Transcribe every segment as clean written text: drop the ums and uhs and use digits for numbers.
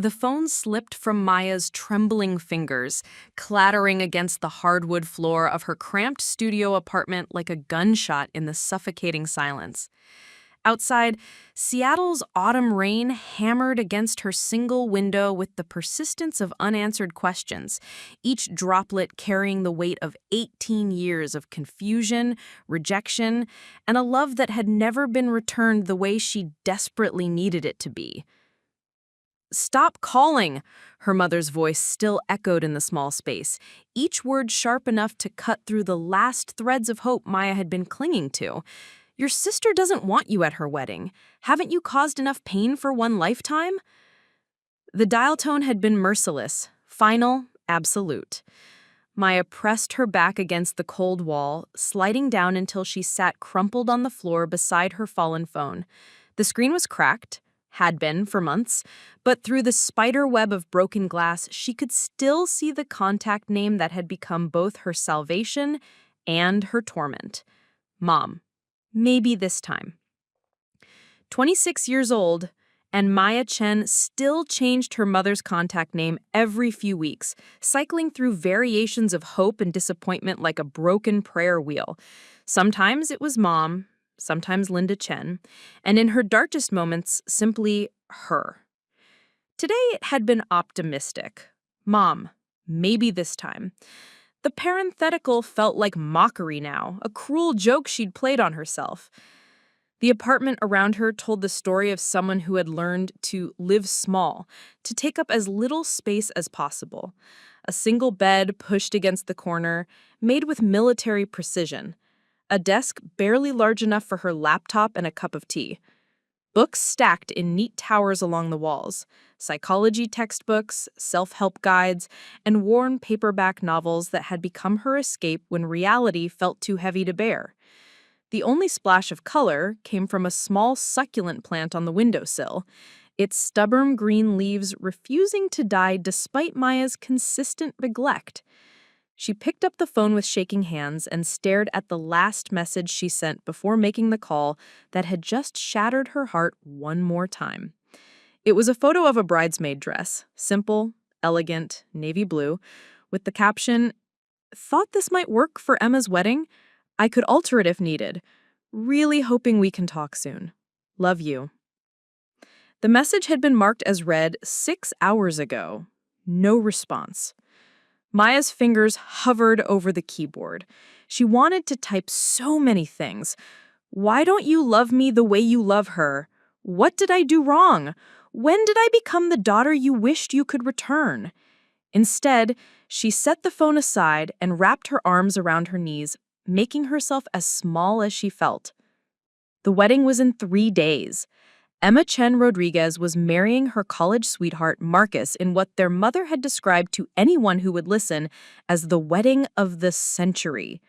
The phone slipped from Maya's trembling fingers, clattering against the hardwood floor of her cramped studio apartment like a gunshot in the suffocating silence. Outside, Seattle's autumn rain hammered against her single window with the persistence of unanswered questions, each droplet carrying the weight of 18 years of confusion, rejection, and a love that had never been returned the way she desperately needed it to be. "Stop calling," her mother's voice still echoed in the small space, each word sharp enough to cut through the last threads of hope Maya had been clinging to. "Your sister doesn't want you at her wedding. Haven't you caused enough pain for one lifetime?" The dial tone had been merciless, final, absolute. Maya pressed her back against the cold wall, sliding down until she sat crumpled on the floor beside her fallen phone. The screen was cracked, had been for months, but through the spider web of broken glass, she could still see the contact name that had become both her salvation and her torment. Mom. Maybe this time. 26 years old, and Maya Chen still changed her mother's contact name every few weeks, cycling through variations of hope and disappointment like a broken prayer wheel. Sometimes it was Mom, sometimes Linda Chen, and in her darkest moments, simply her. Today it had been optimistic. Mom, maybe this time. The parenthetical felt like mockery now, a cruel joke she'd played on herself. The apartment around her told the story of someone who had learned to live small, to take up as little space as possible. A single bed pushed against the corner, made with military precision. A desk barely large enough for her laptop and a cup of tea. Books stacked in neat towers along the walls, psychology textbooks, self-help guides, and worn paperback novels that had become her escape when reality felt too heavy to bear. The only splash of color came from a small succulent plant on the windowsill, its stubborn green leaves refusing to die despite Maya's consistent neglect. She picked up the phone with shaking hands and stared at the last message she sent before making the call that had just shattered her heart one more time. It was a photo of a bridesmaid dress, simple, elegant, navy blue, with the caption, "Thought this might work for Emma's wedding? I could alter it if needed. Really hoping we can talk soon. Love you." The message had been marked as read 6 hours ago. No response. Maya's fingers hovered over the keyboard. She wanted to type so many things. "Why don't you love me the way you love her? What did I do wrong? When did I become the daughter you wished you could return?" Instead, she set the phone aside and wrapped her arms around her knees, making herself as small as she felt. The wedding was in 3 days. Emma Chen Rodriguez was marrying her college sweetheart, Marcus, in what their mother had described to anyone who would listen as the wedding of the century.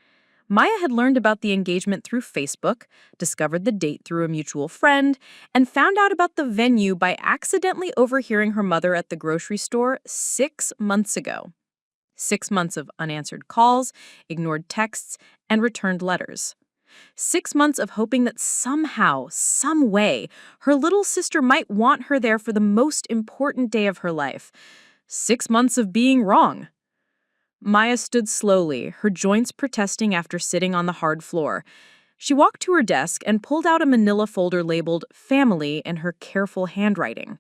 Maya had learned about the engagement through Facebook, discovered the date through a mutual friend, and found out about the venue by accidentally overhearing her mother at the grocery store 6 months ago. 6 months of unanswered calls, ignored texts, and returned letters. 6 months of hoping that somehow, some way, her little sister might want her there for the most important day of her life. 6 months of being wrong. Maya stood slowly, her joints protesting after sitting on the hard floor. She walked to her desk and pulled out a manila folder labeled "Family" in her careful handwriting.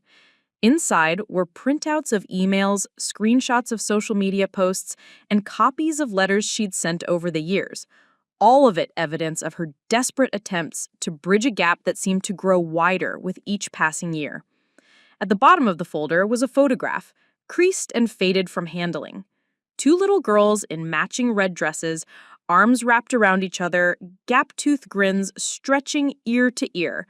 Inside were printouts of emails, screenshots of social media posts, and copies of letters she'd sent over the years. All of it evidence of her desperate attempts to bridge a gap that seemed to grow wider with each passing year. At the bottom of the folder was a photograph, creased and faded from handling. 2 little girls in matching red dresses, arms wrapped around each other, gap-toothed grins stretching ear to ear.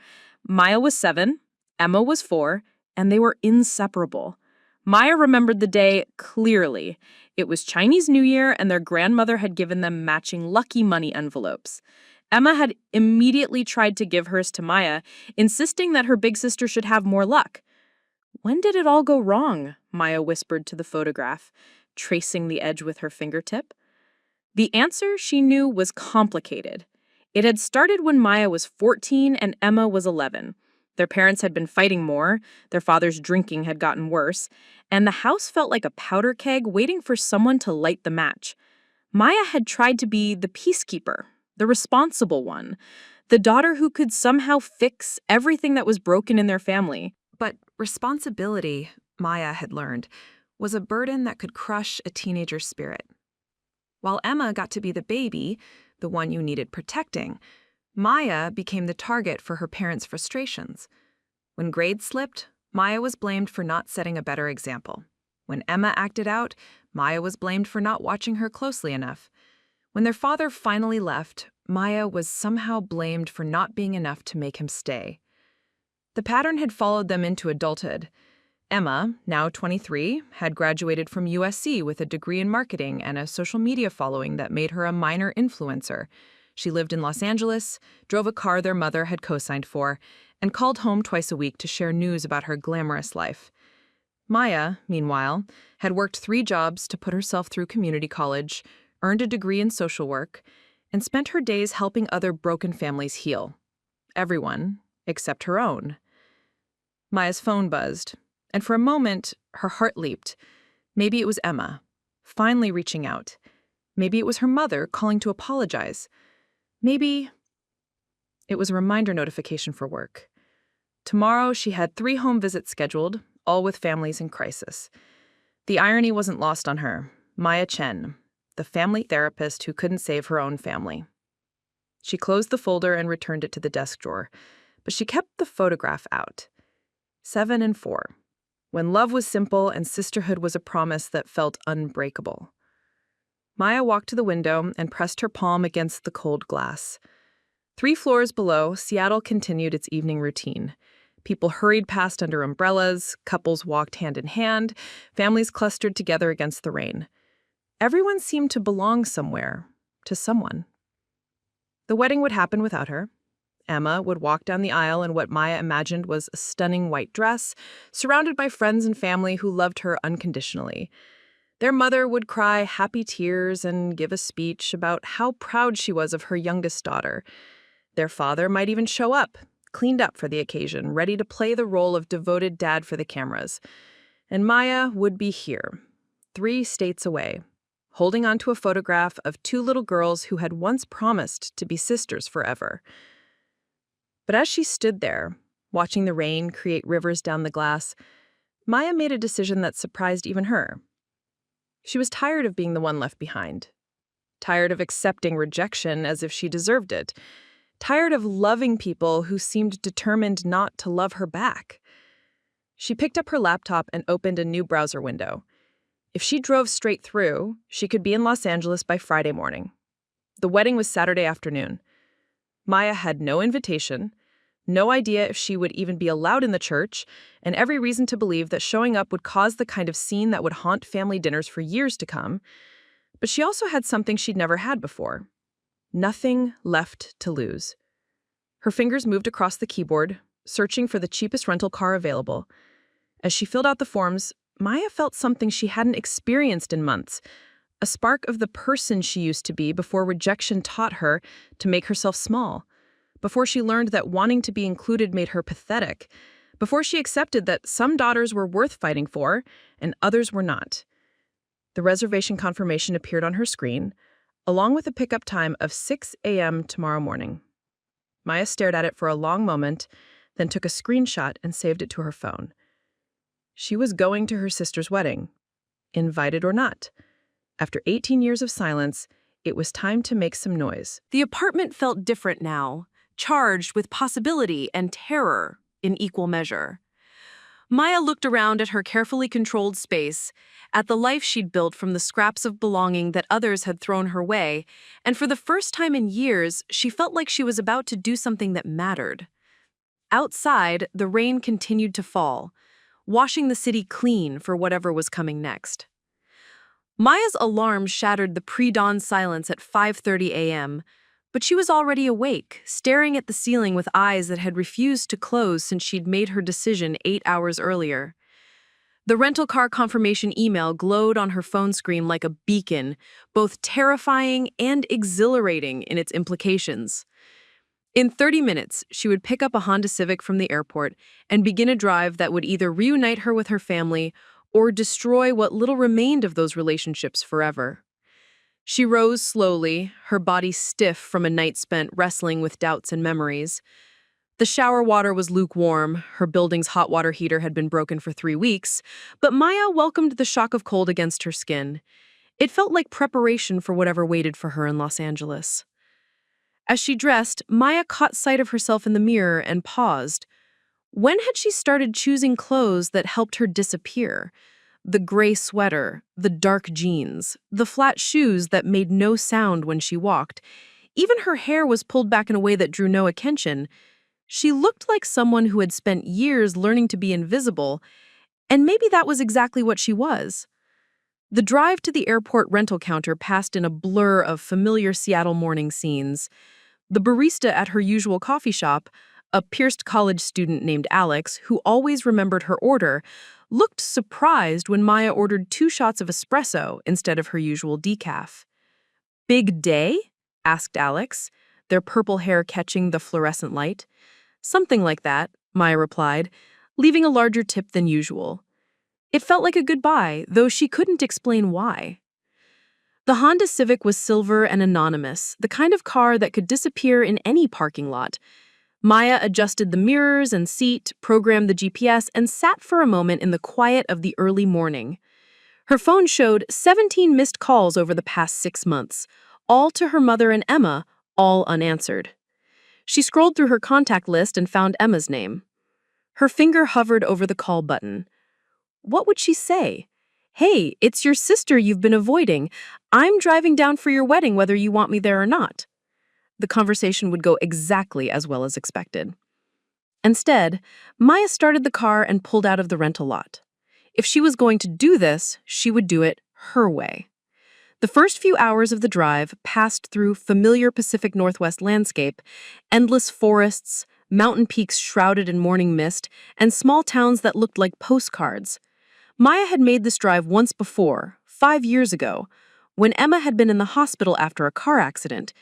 Maya was 7, Emma was 4, and they were inseparable. Maya remembered the day clearly. It was Chinese New Year, and their grandmother had given them matching lucky money envelopes. Emma had immediately tried to give hers to Maya, insisting that her big sister should have more luck. "When did it all go wrong?" Maya whispered to the photograph, tracing the edge with her fingertip. The answer, she knew, was complicated. It had started when Maya was 14 and Emma was 11. Their parents had been fighting more, their father's drinking had gotten worse, and the house felt like a powder keg waiting for someone to light the match. Maya had tried to be the peacekeeper, the responsible one, the daughter who could somehow fix everything that was broken in their family. But responsibility, Maya had learned, was a burden that could crush a teenager's spirit. While Emma got to be the baby, the one you needed protecting, Maya became the target for her parents' frustrations. When grades slipped, Maya was blamed for not setting a better example. When Emma acted out, Maya was blamed for not watching her closely enough. When their father finally left, Maya was somehow blamed for not being enough to make him stay. The pattern had followed them into adulthood. Emma, now 23, had graduated from USC with a degree in marketing and a social media following that made her a minor influencer. She lived in Los Angeles, drove a car their mother had co-signed for, and called home twice a week to share news about her glamorous life. Maya, meanwhile, had worked 3 jobs to put herself through community college, earned a degree in social work, and spent her days helping other broken families heal. Everyone, except her own. Maya's phone buzzed, and for a moment, her heart leaped. Maybe it was Emma, finally reaching out. Maybe it was her mother calling to apologize. Maybe it was a reminder notification for work. Tomorrow, she had 3 home visits scheduled, all with families in crisis. The irony wasn't lost on her. Maya Chen, the family therapist who couldn't save her own family. She closed the folder and returned it to the desk drawer, but she kept the photograph out. 7 and 4. When love was simple and sisterhood was a promise that felt unbreakable. Maya walked to the window and pressed her palm against the cold glass. 3 floors below, Seattle continued its evening routine. People hurried past under umbrellas, couples walked hand in hand, families clustered together against the rain. Everyone seemed to belong somewhere, to someone. The wedding would happen without her. Emma would walk down the aisle in what Maya imagined was a stunning white dress, surrounded by friends and family who loved her unconditionally. Their mother would cry happy tears and give a speech about how proud she was of her youngest daughter. Their father might even show up, cleaned up for the occasion, ready to play the role of devoted dad for the cameras. And Maya would be here, 3 states away, holding onto a photograph of 2 little girls who had once promised to be sisters forever. But as she stood there, watching the rain create rivers down the glass, Maya made a decision that surprised even her. She was tired of being the one left behind, tired of accepting rejection as if she deserved it, tired of loving people who seemed determined not to love her back. She picked up her laptop and opened a new browser window. If she drove straight through, she could be in Los Angeles by Friday morning. The wedding was Saturday afternoon. Maya had no invitation, no idea if she would even be allowed in the church, and every reason to believe that showing up would cause the kind of scene that would haunt family dinners for years to come. But she also had something she'd never had before. Nothing left to lose. Her fingers moved across the keyboard, searching for the cheapest rental car available. As she filled out the forms, Maya felt something she hadn't experienced in months, a spark of the person she used to be before rejection taught her to make herself small, before she learned that wanting to be included made her pathetic, before she accepted that some daughters were worth fighting for and others were not. The reservation confirmation appeared on her screen, along with a pickup time of 6 a.m. tomorrow morning. Maya stared at it for a long moment, then took a screenshot and saved it to her phone. She was going to her sister's wedding, invited or not. After 18 years of silence, it was time to make some noise. The apartment felt different now, charged with possibility and terror in equal measure. Maya looked around at her carefully controlled space, at the life she'd built from the scraps of belonging that others had thrown her way, and for the first time in years, she felt like she was about to do something that mattered. Outside, the rain continued to fall, washing the city clean for whatever was coming next. Maya's alarm shattered the pre-dawn silence at 5:30 a.m., but she was already awake, staring at the ceiling with eyes that had refused to close since she'd made her decision 8 hours earlier. The rental car confirmation email glowed on her phone screen like a beacon, both terrifying and exhilarating in its implications. In 30 minutes, she would pick up a Honda Civic from the airport and begin a drive that would either reunite her with her family or destroy what little remained of those relationships forever. She rose slowly, her body stiff from a night spent wrestling with doubts and memories. The shower water was lukewarm, her building's hot water heater had been broken for 3 weeks, but Maya welcomed the shock of cold against her skin. It felt like preparation for whatever waited for her in Los Angeles. As she dressed, Maya caught sight of herself in the mirror and paused. When had she started choosing clothes that helped her disappear? The gray sweater, the dark jeans, the flat shoes that made no sound when she walked. Even her hair was pulled back in a way that drew no attention. She looked like someone who had spent years learning to be invisible, and maybe that was exactly what she was. The drive to the airport rental counter passed in a blur of familiar Seattle morning scenes. The barista at her usual coffee shop, a pierced college student named Alex, who always remembered her order, looked surprised when Maya ordered 2 shots of espresso instead of her usual decaf. "Big day?" asked Alex, their purple hair catching the fluorescent light. "Something like that," Maya replied, leaving a larger tip than usual. It felt like a goodbye, though she couldn't explain why. The Honda Civic was silver and anonymous, the kind of car that could disappear in any parking lot. Maya adjusted the mirrors and seat, programmed the GPS, and sat for a moment in the quiet of the early morning. Her phone showed 17 missed calls over the past 6 months, all to her mother and Emma, all unanswered. She scrolled through her contact list and found Emma's name. Her finger hovered over the call button. What would she say? "Hey, it's your sister you've been avoiding. I'm driving down for your wedding whether you want me there or not." The conversation would go exactly as well as expected. Instead, Maya started the car and pulled out of the rental lot. If she was going to do this, she would do it her way. The first few hours of the drive passed through familiar Pacific Northwest landscape, endless forests, mountain peaks shrouded in morning mist, and small towns that looked like postcards. Maya had made this drive once before, 5 years ago, when Emma had been in the hospital after a car accident.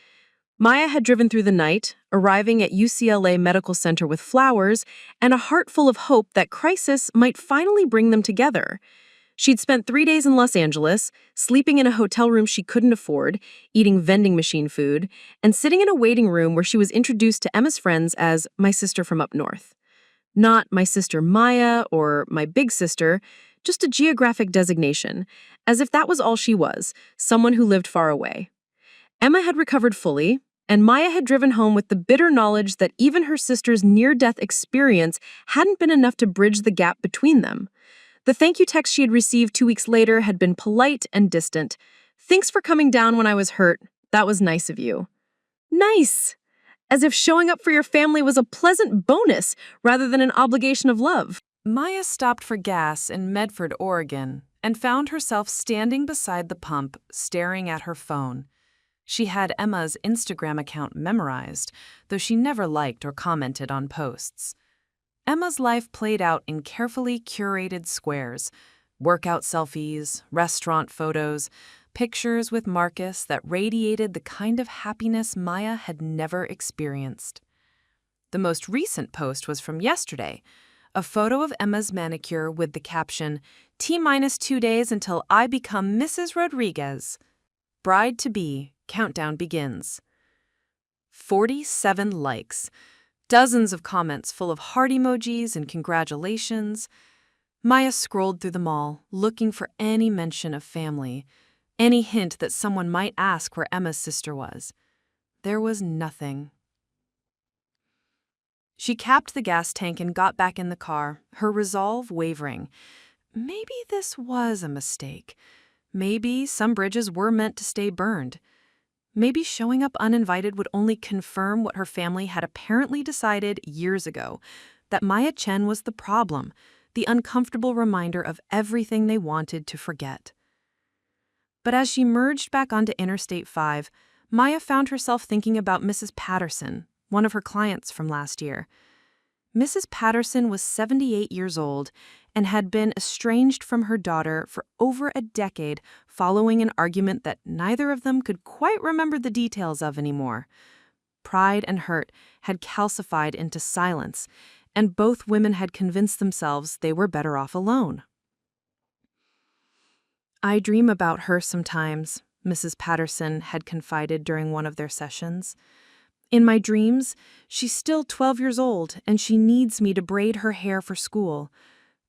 Maya had driven through the night, arriving at UCLA Medical Center with flowers and a heart full of hope that crisis might finally bring them together. She'd spent 3 days in Los Angeles, sleeping in a hotel room she couldn't afford, eating vending machine food, and sitting in a waiting room where she was introduced to Emma's friends as my sister from up north. Not my sister Maya or my big sister, just a geographic designation, as if that was all she was, someone who lived far away. Emma had recovered fully, and Maya had driven home with the bitter knowledge that even her sister's near-death experience hadn't been enough to bridge the gap between them. The thank you text she had received 2 weeks later had been polite and distant. "Thanks for coming down when I was hurt. That was nice of you." Nice! As if showing up for your family was a pleasant bonus rather than an obligation of love. Maya stopped for gas in Medford, Oregon, and found herself standing beside the pump, staring at her phone. She had Emma's Instagram account memorized, though she never liked or commented on posts. Emma's life played out in carefully curated squares, workout selfies, restaurant photos, pictures with Marcus that radiated the kind of happiness Maya had never experienced. The most recent post was from yesterday, a photo of Emma's manicure with the caption, "T-2 days until I become Mrs. Rodriguez. Bride-to-be, countdown begins." 47 likes. Dozens of comments full of heart emojis and congratulations. Maya scrolled through them all, looking for any mention of family, any hint that someone might ask where Emma's sister was. There was nothing. She capped the gas tank and got back in the car, her resolve wavering. Maybe this was a mistake. Maybe some bridges were meant to stay burned. Maybe showing up uninvited would only confirm what her family had apparently decided years ago, that Maya Chen was the problem, the uncomfortable reminder of everything they wanted to forget. But as she merged back onto Interstate 5, Maya found herself thinking about Mrs. Patterson, one of her clients from last year. Mrs. Patterson was 78 years old and had been estranged from her daughter for over a decade following an argument that neither of them could quite remember the details of anymore. Pride and hurt had calcified into silence, and both women had convinced themselves they were better off alone. "I dream about her sometimes," Mrs. Patterson had confided during one of their sessions. "In my dreams, she's still 12 years old and she needs me to braid her hair for school.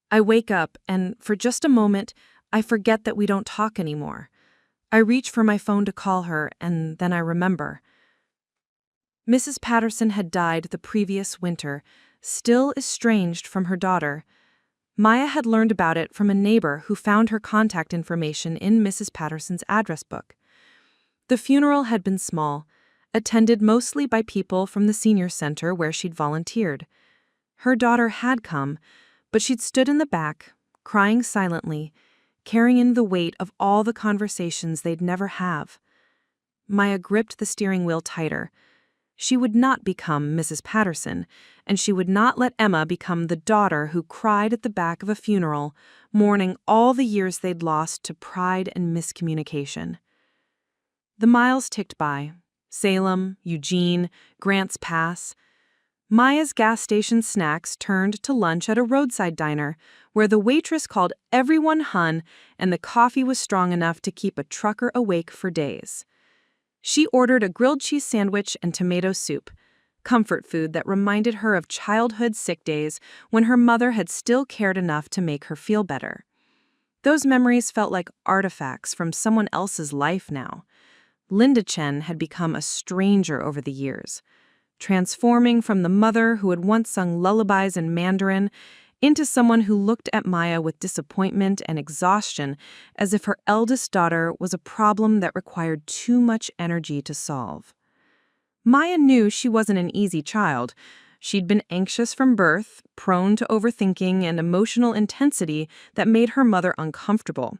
I wake up and, for just a moment, I forget that we don't talk anymore. I reach for my phone to call her and then I remember." Mrs. Patterson had died the previous winter, still estranged from her daughter. Maya had learned about it from a neighbor who found her contact information in Mrs. Patterson's address book. The funeral had been small, attended mostly by people from the senior center where she'd volunteered. Her daughter had come, but she'd stood in the back, crying silently, carrying the weight of all the conversations they'd never have. Maya gripped the steering wheel tighter. She would not become Mrs. Patterson, and she would not let Emma become the daughter who cried at the back of a funeral, mourning all the years they'd lost to pride and miscommunication. The miles ticked by. Salem, Eugene, Grants Pass. Maya's gas station snacks turned to lunch at a roadside diner, where the waitress called everyone hun and the coffee was strong enough to keep a trucker awake for days. She ordered a grilled cheese sandwich and tomato soup, comfort food that reminded her of childhood sick days when her mother had still cared enough to make her feel better. Those memories felt like artifacts from someone else's life now. Linda Chen had become a stranger over the years, transforming from the mother who had once sung lullabies in Mandarin into someone who looked at Maya with disappointment and exhaustion as if her eldest daughter was a problem that required too much energy to solve. Maya knew she wasn't an easy child. She'd been anxious from birth, prone to overthinking and emotional intensity that made her mother uncomfortable.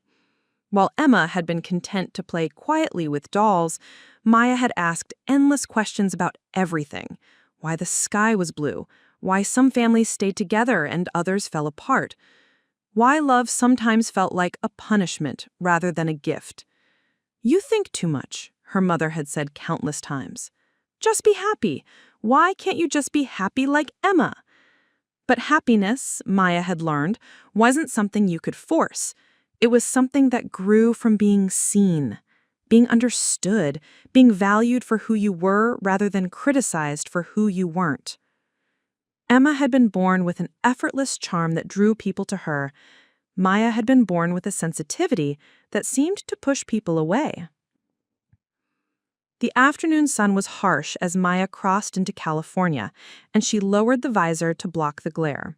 While Emma had been content to play quietly with dolls, Maya had asked endless questions about everything: why the sky was blue, why some families stayed together and others fell apart, why love sometimes felt like a punishment rather than a gift. "You think too much," her mother had said countless times. "Just be happy. Why can't you just be happy like Emma?" But happiness, Maya had learned, wasn't something you could force. It was something that grew from being seen, being understood, being valued for who you were rather than criticized for who you weren't. Emma had been born with an effortless charm that drew people to her. Maya had been born with a sensitivity that seemed to push people away. The afternoon sun was harsh as Maya crossed into California, and she lowered the visor to block the glare.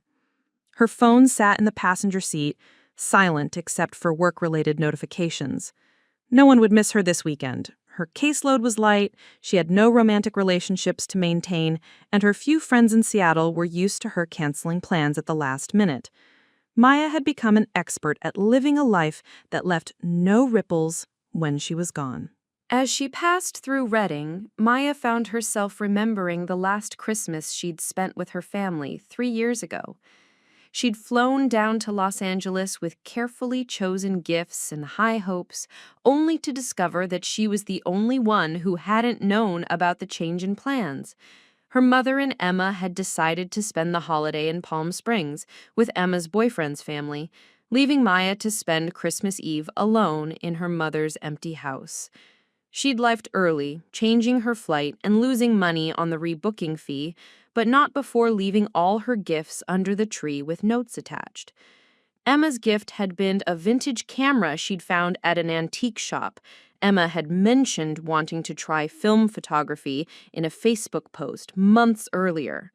Her phone sat in the passenger seat, silent except for work-related notifications. No one would miss her this weekend. Her caseload was light, she had no romantic relationships to maintain, and her few friends in Seattle were used to her canceling plans at the last minute. Maya had become an expert at living a life that left no ripples when she was gone. As she passed through Redding, Maya found herself remembering the last Christmas she'd spent with her family 3 years ago. She'd flown down to Los Angeles with carefully chosen gifts and high hopes, only to discover that she was the only one who hadn't known about the change in plans. Her mother and Emma had decided to spend the holiday in Palm Springs with Emma's boyfriend's family, leaving Maya to spend Christmas Eve alone in her mother's empty house. She'd left early, changing her flight and losing money on the rebooking fee, but not before leaving all her gifts under the tree with notes attached. Emma's gift had been a vintage camera she'd found at an antique shop. Emma had mentioned wanting to try film photography in a Facebook post months earlier.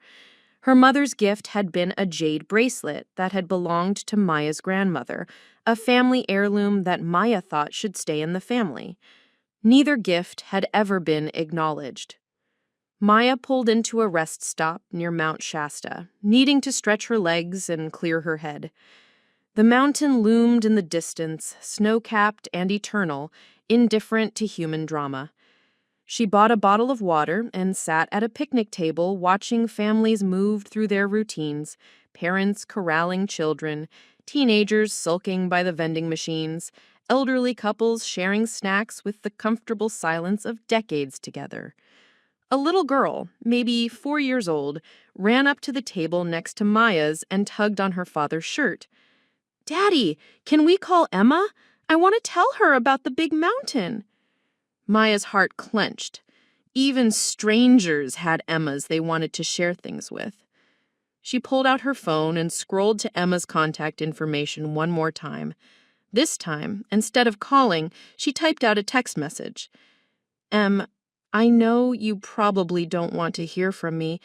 Her mother's gift had been a jade bracelet that had belonged to Maya's grandmother, a family heirloom that Maya thought should stay in the family. Neither gift had ever been acknowledged. Maya pulled into a rest stop near Mount Shasta, needing to stretch her legs and clear her head. The mountain loomed in the distance, snow-capped and eternal, indifferent to human drama. She bought a bottle of water and sat at a picnic table watching families move through their routines, parents corralling children, teenagers sulking by the vending machines, elderly couples sharing snacks with the comfortable silence of decades together. A little girl, maybe 4 years old, ran up to the table next to Maya's and tugged on her father's shirt. "Daddy, can we call Emma? I want to tell her about the big mountain." Maya's heart clenched. Even strangers had Emmas they wanted to share things with. She pulled out her phone and scrolled to Emma's contact information one more time. This time, instead of calling, she typed out a text message. I know you probably don't want to hear from me,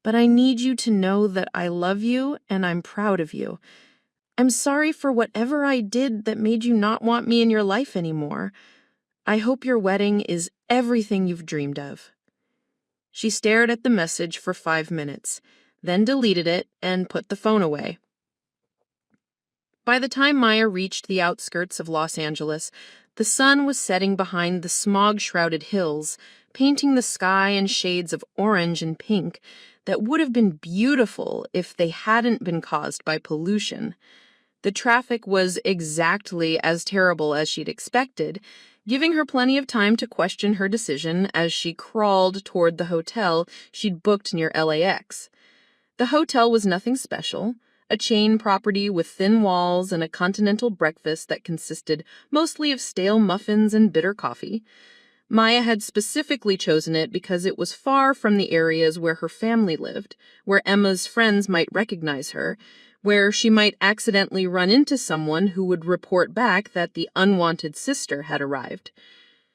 but I need you to know that I love you and I'm proud of you. I'm sorry for whatever I did that made you not want me in your life anymore. I hope your wedding is everything you've dreamed of." She stared at the message for 5 minutes, then deleted it and put the phone away. By the time Maya reached the outskirts of Los Angeles, the sun was setting behind the smog-shrouded hills, painting the sky in shades of orange and pink that would have been beautiful if they hadn't been caused by pollution. The traffic was exactly as terrible as she'd expected, giving her plenty of time to question her decision as she crawled toward the hotel she'd booked near LAX. The hotel was nothing special, a chain property with thin walls and a continental breakfast that consisted mostly of stale muffins and bitter coffee. Maya had specifically chosen it because it was far from the areas where her family lived, where Emma's friends might recognize her, where she might accidentally run into someone who would report back that the unwanted sister had arrived.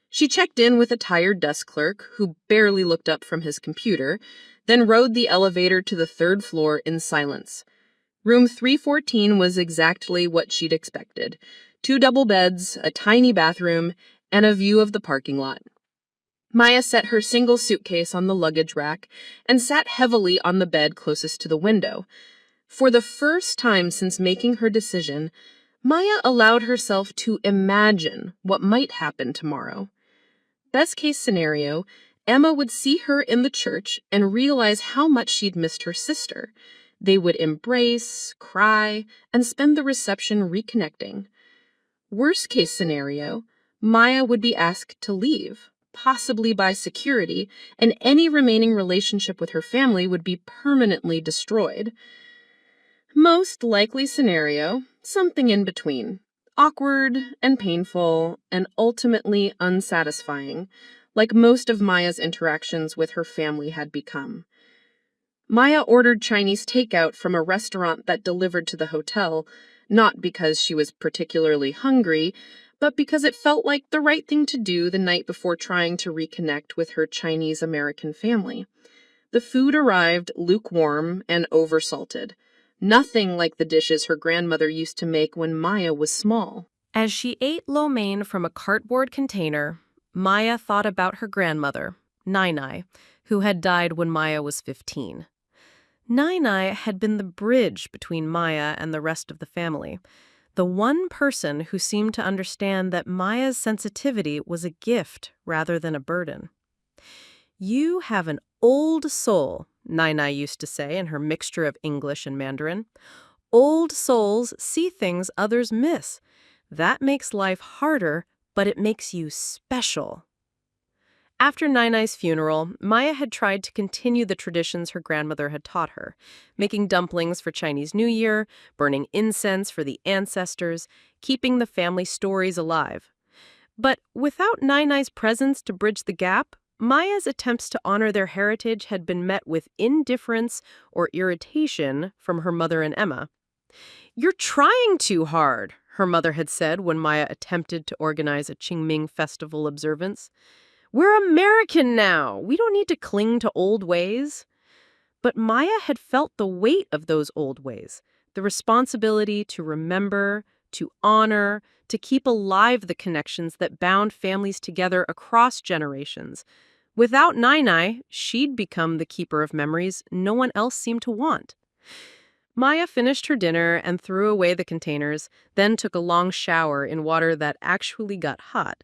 She checked in with a tired desk clerk who barely looked up from his computer, then rode the elevator to the 3rd floor in silence. Room 314 was exactly what she'd expected. 2 double beds, a tiny bathroom, and a view of the parking lot. Maya set her single suitcase on the luggage rack and sat heavily on the bed closest to the window. For the first time since making her decision, Maya allowed herself to imagine what might happen tomorrow. Best case scenario, Emma would see her in the church and realize how much she'd missed her sister. They would embrace, cry, and spend the reception reconnecting. Worst case scenario, Maya would be asked to leave, possibly by security, and any remaining relationship with her family would be permanently destroyed. Most likely scenario, something in between. Awkward and painful and ultimately unsatisfying, like most of Maya's interactions with her family had become. Maya ordered Chinese takeout from a restaurant that delivered to the hotel, not because she was particularly hungry, but because it felt like the right thing to do the night before trying to reconnect with her Chinese-American family. The food arrived lukewarm and oversalted. Nothing like the dishes her grandmother used to make when Maya was small. As she ate lo mein from a cardboard container, Maya thought about her grandmother, Nai, who had died when Maya was 15. Nai had been the bridge between Maya and the rest of the family, the one person who seemed to understand that Maya's sensitivity was a gift rather than a burden. "You have an old soul," Nai used to say in her mixture of English and Mandarin. "Old souls see things others miss. That makes life harder, but it makes you special." After Nai's funeral, Maya had tried to continue the traditions her grandmother had taught her, making dumplings for Chinese New Year, burning incense for the ancestors, keeping the family stories alive. But without Nai's presence to bridge the gap, Maya's attempts to honor their heritage had been met with indifference or irritation from her mother and Emma. "You're trying too hard," her mother had said when Maya attempted to organize a Qingming festival observance. "We're American now. We don't need to cling to old ways." But Maya had felt the weight of those old ways, the responsibility to remember, to honor, to keep alive the connections that bound families together across generations. Without Nai, she'd become the keeper of memories no one else seemed to want. Maya finished her dinner and threw away the containers, then took a long shower in water that actually got hot.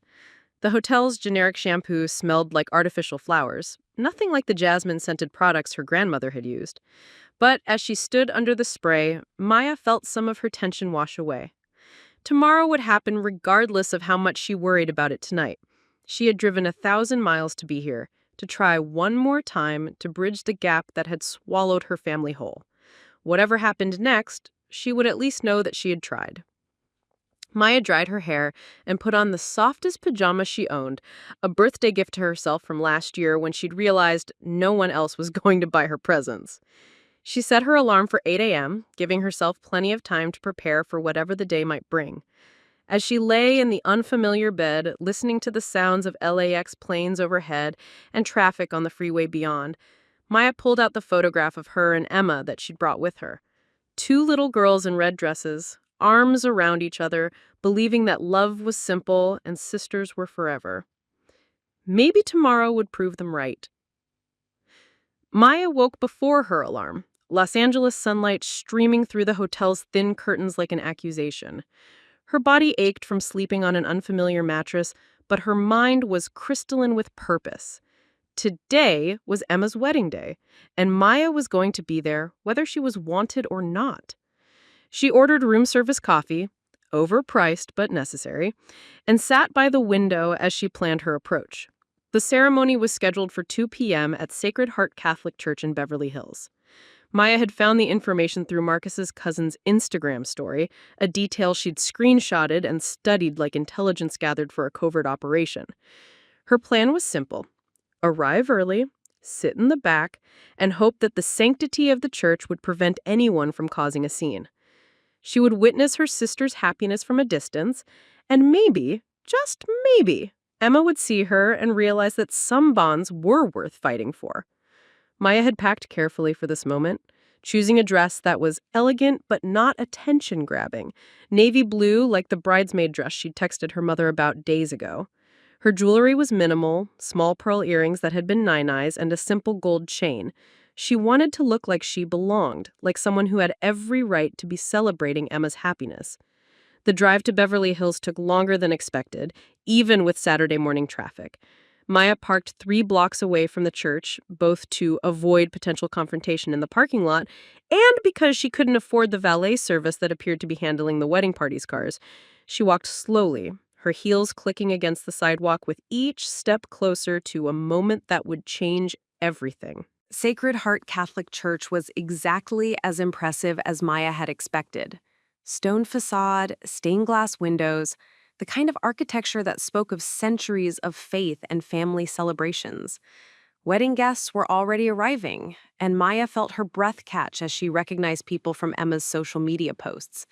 The hotel's generic shampoo smelled like artificial flowers, nothing like the jasmine-scented products her grandmother had used. But as she stood under the spray, Maya felt some of her tension wash away. Tomorrow would happen regardless of how much she worried about it tonight. She had driven 1,000 miles to be here, to try one more time to bridge the gap that had swallowed her family whole. Whatever happened next, she would at least know that she had tried. Maya dried her hair and put on the softest pajamas she owned, a birthday gift to herself from last year when she'd realized no one else was going to buy her presents. She set her alarm for 8 a.m., giving herself plenty of time to prepare for whatever the day might bring. As she lay in the unfamiliar bed, listening to the sounds of LAX planes overhead and traffic on the freeway beyond, Maya pulled out the photograph of her and Emma that she'd brought with her. Two little girls in red dresses, arms around each other, believing that love was simple and sisters were forever. Maybe tomorrow would prove them right. Maya woke before her alarm, Los Angeles sunlight streaming through the hotel's thin curtains like an accusation. Her body ached from sleeping on an unfamiliar mattress, but her mind was crystalline with purpose. Today was Emma's wedding day, and Maya was going to be there whether she was wanted or not. She ordered room service coffee, overpriced but necessary, and sat by the window as she planned her approach. The ceremony was scheduled for 2 p.m. at Sacred Heart Catholic Church in Beverly Hills. Maya had found the information through Marcus's cousin's Instagram story, a detail she'd screenshotted and studied like intelligence gathered for a covert operation. Her plan was simple: arrive early, sit in the back, and hope that the sanctity of the church would prevent anyone from causing a scene. She would witness her sister's happiness from a distance, and maybe, just maybe, Emma would see her and realize that some bonds were worth fighting for. Maya had packed carefully for this moment, choosing a dress that was elegant but not attention-grabbing, navy blue like the bridesmaid dress she'd texted her mother about days ago. Her jewelry was minimal, small pearl earrings that had been nine-eyes, and a simple gold chain. She wanted to look like she belonged, like someone who had every right to be celebrating Emma's happiness. The drive to Beverly Hills took longer than expected, even with Saturday morning traffic. Maya parked 3 blocks away from the church, both to avoid potential confrontation in the parking lot and because she couldn't afford the valet service that appeared to be handling the wedding party's cars. She walked slowly, her heels clicking against the sidewalk with each step closer to a moment that would change everything. Sacred Heart Catholic Church was exactly as impressive as Maya had expected. Stone facade, stained glass windows, the kind of architecture that spoke of centuries of faith and family celebrations. Wedding guests were already arriving, and Maya felt her breath catch as she recognized people from Emma's social media posts.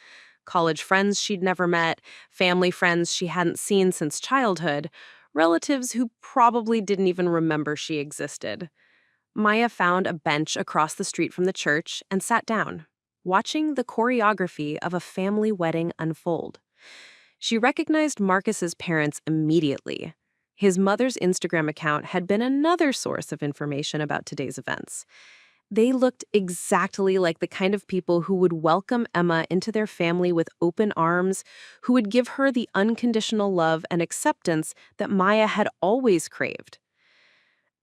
College friends she'd never met, family friends she hadn't seen since childhood, relatives who probably didn't even remember she existed. Maya found a bench across the street from the church and sat down, watching the choreography of a family wedding unfold. She recognized Marcus's parents immediately. His mother's Instagram account had been another source of information about today's events. They looked exactly like the kind of people who would welcome Emma into their family with open arms, who would give her the unconditional love and acceptance that Maya had always craved.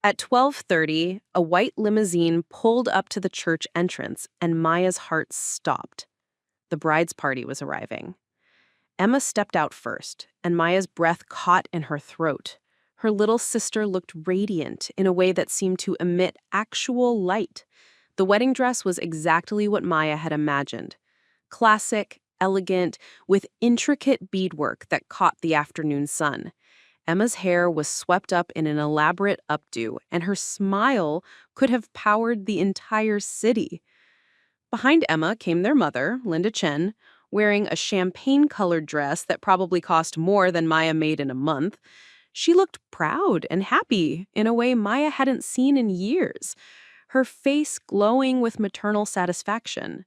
At 12:30, a white limousine pulled up to the church entrance, and Maya's heart stopped. The bride's party was arriving. Emma stepped out first, and Maya's breath caught in her throat. Her little sister looked radiant in a way that seemed to emit actual light. The wedding dress was exactly what Maya had imagined. Classic, elegant, with intricate beadwork that caught the afternoon sun. Emma's hair was swept up in an elaborate updo, and her smile could have powered the entire city. Behind Emma came their mother, Linda Chen, wearing a champagne-colored dress that probably cost more than Maya made in a month. She looked proud and happy in a way Maya hadn't seen in years, her face glowing with maternal satisfaction.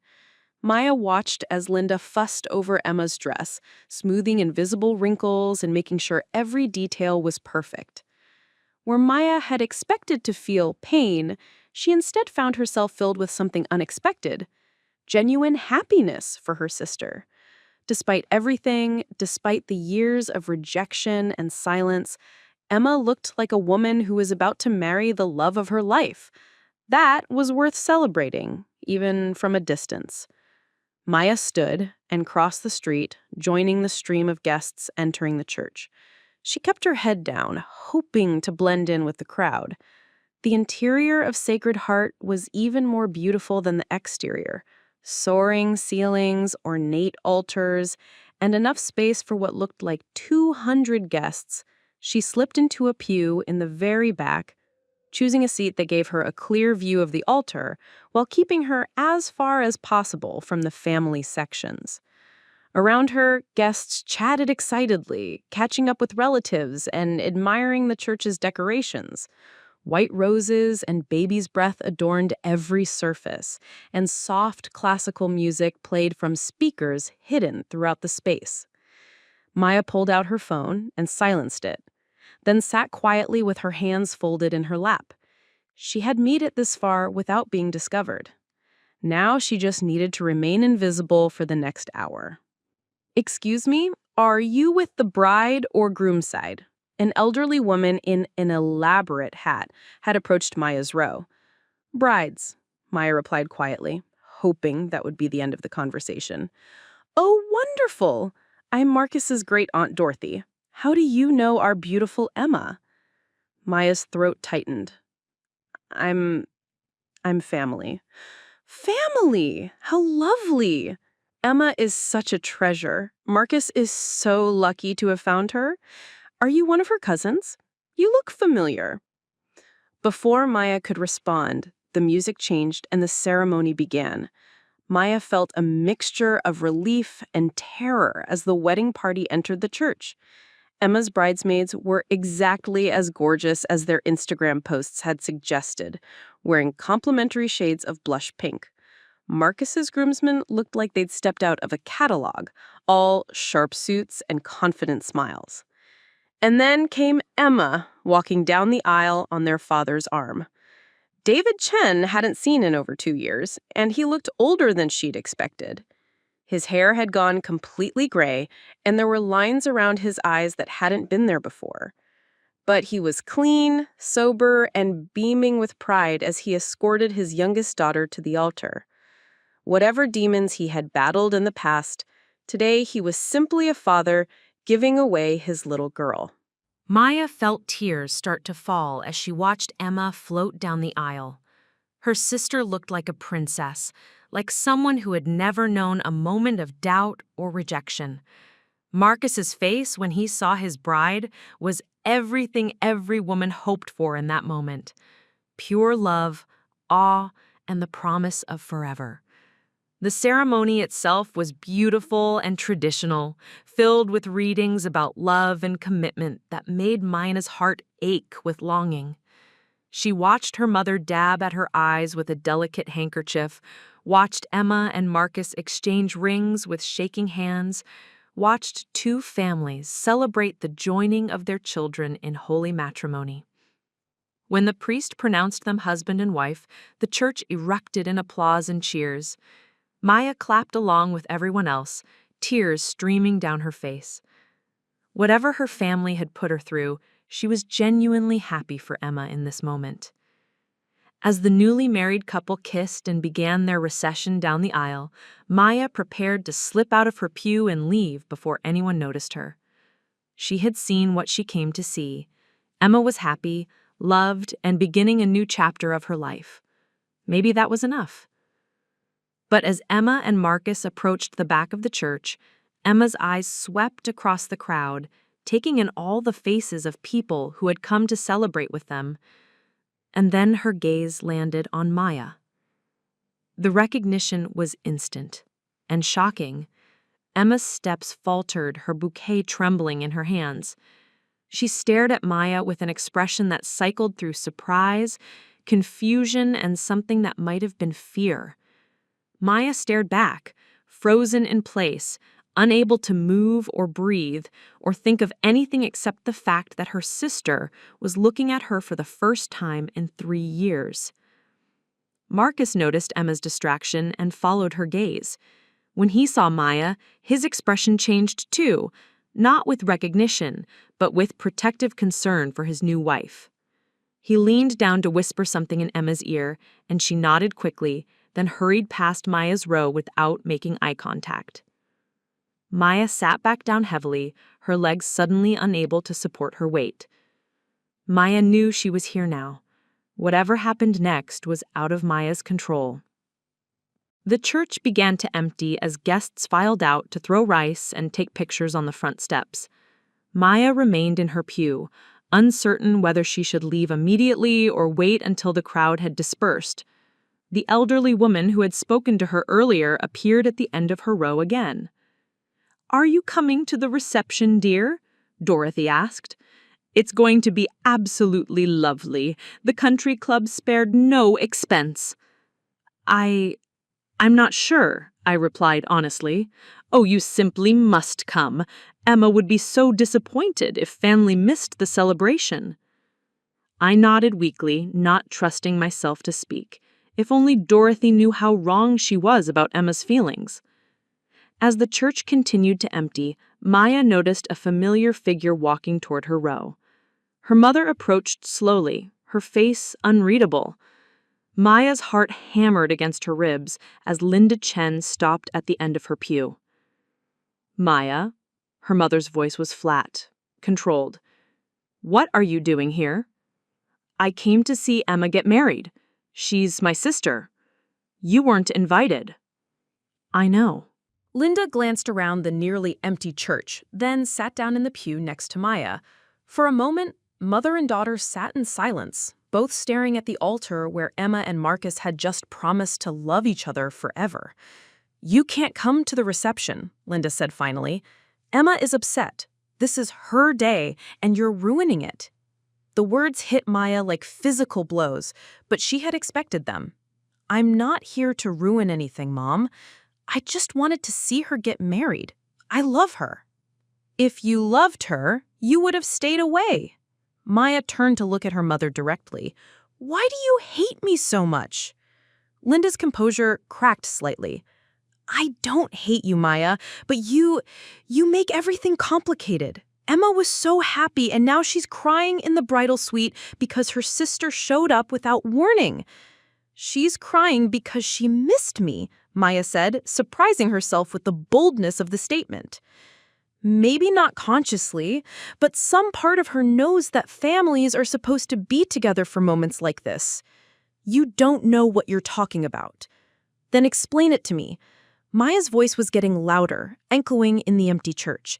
Maya watched as Linda fussed over Emma's dress, smoothing invisible wrinkles and making sure every detail was perfect. Where Maya had expected to feel pain, she instead found herself filled with something unexpected: genuine happiness for her sister. Despite everything, despite the years of rejection and silence, Emma looked like a woman who was about to marry the love of her life. That was worth celebrating, even from a distance. Maya stood and crossed the street, joining the stream of guests entering the church. She kept her head down, hoping to blend in with the crowd. The interior of Sacred Heart was even more beautiful than the exterior. Soaring ceilings, ornate altars, and enough space for what looked like 200 guests. She slipped into a pew in the very back, choosing a seat that gave her a clear view of the altar while keeping her as far as possible from the family sections. Around her, guests chatted excitedly, catching up with relatives and admiring the church's decorations. White roses and baby's breath adorned every surface, and soft classical music played from speakers hidden throughout the space. Maya pulled out her phone and silenced it, then sat quietly with her hands folded in her lap. She had made it this far without being discovered. Now she just needed to remain invisible for the next hour. "Excuse me, are you with the bride or groom side?" An elderly woman in an elaborate hat had approached Maya's row. "Brides," Maya replied quietly, hoping that would be the end of the conversation. "Oh, wonderful! I'm Marcus's great-aunt Dorothy. How do you know our beautiful Emma?" Maya's throat tightened. I'm family." "Family! How lovely! Emma is such a treasure. Marcus is so lucky to have found her. Are you one of her cousins? You look familiar." Before Maya could respond, the music changed and the ceremony began. Maya felt a mixture of relief and terror as the wedding party entered the church. Emma's bridesmaids were exactly as gorgeous as their Instagram posts had suggested, wearing complementary shades of blush pink. Marcus's groomsmen looked like they'd stepped out of a catalog, all sharp suits and confident smiles. And then came Emma, walking down the aisle on their father's arm. David Chen hadn't seen in over 2 years, and he looked older than she'd expected. His hair had gone completely gray, and there were lines around his eyes that hadn't been there before. But he was clean, sober, and beaming with pride as he escorted his youngest daughter to the altar. Whatever demons he had battled in the past, today he was simply a father giving away his little girl. Maya felt tears start to fall as she watched Emma float down the aisle. Her sister looked like a princess, like someone who had never known a moment of doubt or rejection. Marcus's face when he saw his bride was everything every woman hoped for in that moment. Pure love, awe, and the promise of forever. The ceremony itself was beautiful and traditional, filled with readings about love and commitment that made Mina's heart ache with longing. She watched her mother dab at her eyes with a delicate handkerchief, watched Emma and Marcus exchange rings with shaking hands, watched two families celebrate the joining of their children in holy matrimony. When the priest pronounced them husband and wife, the church erupted in applause and cheers. Maya clapped along with everyone else, tears streaming down her face. Whatever her family had put her through, she was genuinely happy for Emma in this moment. As the newly married couple kissed and began their recession down the aisle, Maya prepared to slip out of her pew and leave before anyone noticed her. She had seen what she came to see. Emma was happy, loved, and beginning a new chapter of her life. Maybe that was enough. But as Emma and Marcus approached the back of the church, Emma's eyes swept across the crowd, taking in all the faces of people who had come to celebrate with them. And then her gaze landed on Maya. The recognition was instant and shocking. Emma's steps faltered, her bouquet trembling in her hands. She stared at Maya with an expression that cycled through surprise, confusion, and something that might have been fear. Maya stared back, frozen in place, unable to move or breathe or think of anything except the fact that her sister was looking at her for the first time in 3 years. Marcus noticed Emma's distraction and followed her gaze. When he saw Maya, his expression changed too, not with recognition, but with protective concern for his new wife. He leaned down to whisper something in Emma's ear, and she nodded quickly, then hurried past Maya's row without making eye contact. Maya sat back down heavily, her legs suddenly unable to support her weight. Maya knew she was here now, Whatever happened next was out of Maya's control. The church began to empty as guests filed out to throw rice and take pictures on the front steps. Maya remained in her pew, uncertain whether she should leave immediately or wait until the crowd had dispersed. The elderly woman who had spoken to her earlier appeared at the end of her row again. "Are you coming to the reception, dear?" Dorothy asked. "It's going to be absolutely lovely. The country club spared no expense." I'm not sure," I replied honestly. "Oh, you simply must come. Emma would be so disappointed if family missed the celebration." I nodded weakly, not trusting myself to speak. If only Dorothy knew how wrong she was about Emma's feelings. As the church continued to empty, Maya noticed a familiar figure walking toward her row. Her mother approached slowly, her face unreadable. Maya's heart hammered against her ribs as Linda Chen stopped at the end of her pew. "Maya," her mother's voice was flat, controlled. "What are you doing here?" "I came to see Emma get married. She's my sister. You weren't invited." "I know." Linda glanced around the nearly empty church, then sat down in the pew next to Maya. For a moment, mother and daughter sat in silence, both staring at the altar where Emma and Marcus had just promised to love each other forever. "You can't come to the reception," Linda said finally. "Emma is upset. This is her day, and you're ruining it." The words hit Maya like physical blows, but she had expected them. "I'm not here to ruin anything, Mom. I just wanted to see her get married. I love her." "If you loved her, you would have stayed away." Maya turned to look at her mother directly. "Why do you hate me so much?" Linda's composure cracked slightly. "I don't hate you, Maya, but you make everything complicated. Emma was so happy, and now she's crying in the bridal suite because her sister showed up without warning." "She's crying because she missed me," Maya said, surprising herself with the boldness of the statement. "Maybe not consciously, but some part of her knows that families are supposed to be together for moments like this." "You don't know what you're talking about." "Then explain it to me." Maya's voice was getting louder, echoing in the empty church.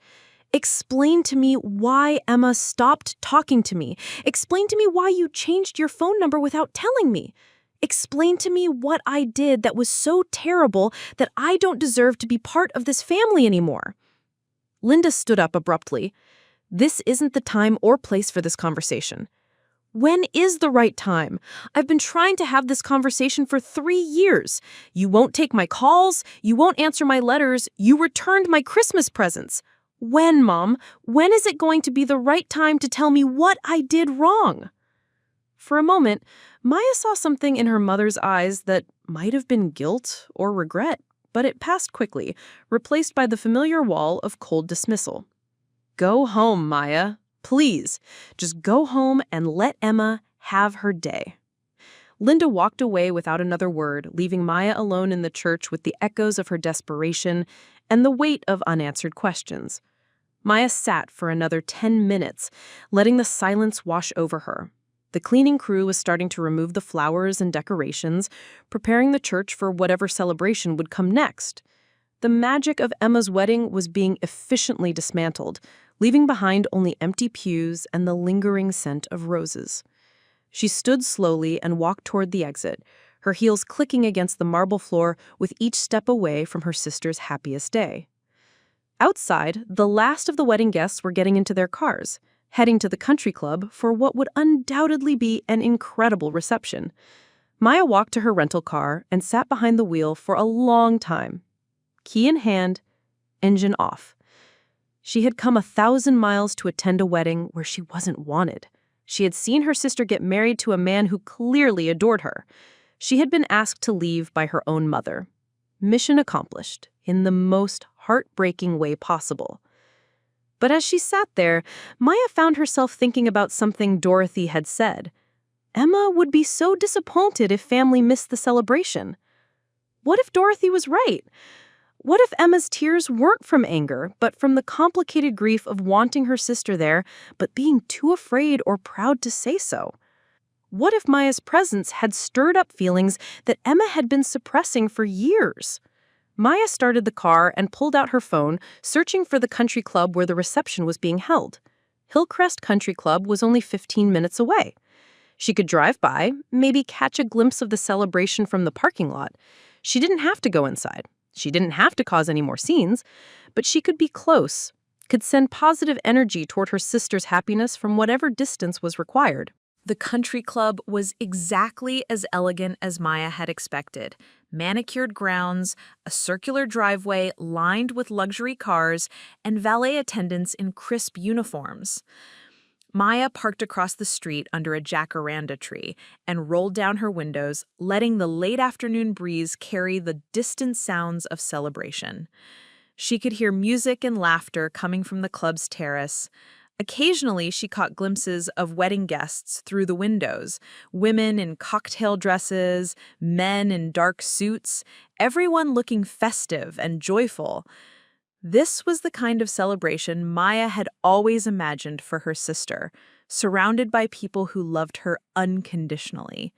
"Explain to me why Emma stopped talking to me. Explain to me why you changed your phone number without telling me. Explain to me what I did that was so terrible that I don't deserve to be part of this family anymore." Linda stood up abruptly. "This isn't the time or place for this conversation." "When is the right time? I've been trying to have this conversation for 3 years. You won't take my calls, you won't answer my letters, you returned my Christmas presents. When, Mom? When is it going to be the right time to tell me what I did wrong?" For a moment, Maya saw something in her mother's eyes that might have been guilt or regret, but it passed quickly, replaced by the familiar wall of cold dismissal. "Go home, Maya. Please, just go home and let Emma have her day." Linda walked away without another word, leaving Maya alone in the church with the echoes of her desperation and the weight of unanswered questions. Maya sat for another 10 minutes, letting the silence wash over her. The cleaning crew was starting to remove the flowers and decorations, preparing the church for whatever celebration would come next. The magic of Emma's wedding was being efficiently dismantled, leaving behind only empty pews and the lingering scent of roses. She stood slowly and walked toward the exit, her heels clicking against the marble floor with each step away from her sister's happiest day. Outside, the last of the wedding guests were getting into their cars, heading to the country club for what would undoubtedly be an incredible reception. Maya walked to her rental car and sat behind the wheel for a long time. Key in hand, engine off. She had come 1,000 miles to attend a wedding where she wasn't wanted. She had seen her sister get married to a man who clearly adored her. She had been asked to leave by her own mother. Mission accomplished, in the most heartbreaking way possible. But as she sat there, Maya found herself thinking about something Dorothy had said. Emma would be so disappointed if family missed the celebration. What if Dorothy was right? What if Emma's tears weren't from anger, but from the complicated grief of wanting her sister there, but being too afraid or proud to say so? What if Maya's presence had stirred up feelings that Emma had been suppressing for years? Maya started the car and pulled out her phone, searching for the country club where the reception was being held. Hillcrest Country Club was only 15 minutes away. She could drive by, maybe catch a glimpse of the celebration from the parking lot. She didn't have to go inside. She didn't have to cause any more scenes, but she could be close, could send positive energy toward her sister's happiness from whatever distance was required. The country club was exactly as elegant as Maya had expected. Manicured grounds, a circular driveway lined with luxury cars, and valet attendants in crisp uniforms. Maya parked across the street under a jacaranda tree and rolled down her windows, letting the late afternoon breeze carry the distant sounds of celebration. She could hear music and laughter coming from the club's terrace. Occasionally, she caught glimpses of wedding guests through the windows, women in cocktail dresses, men in dark suits, everyone looking festive and joyful. This was the kind of celebration Maya had always imagined for her sister, surrounded by people who loved her unconditionally.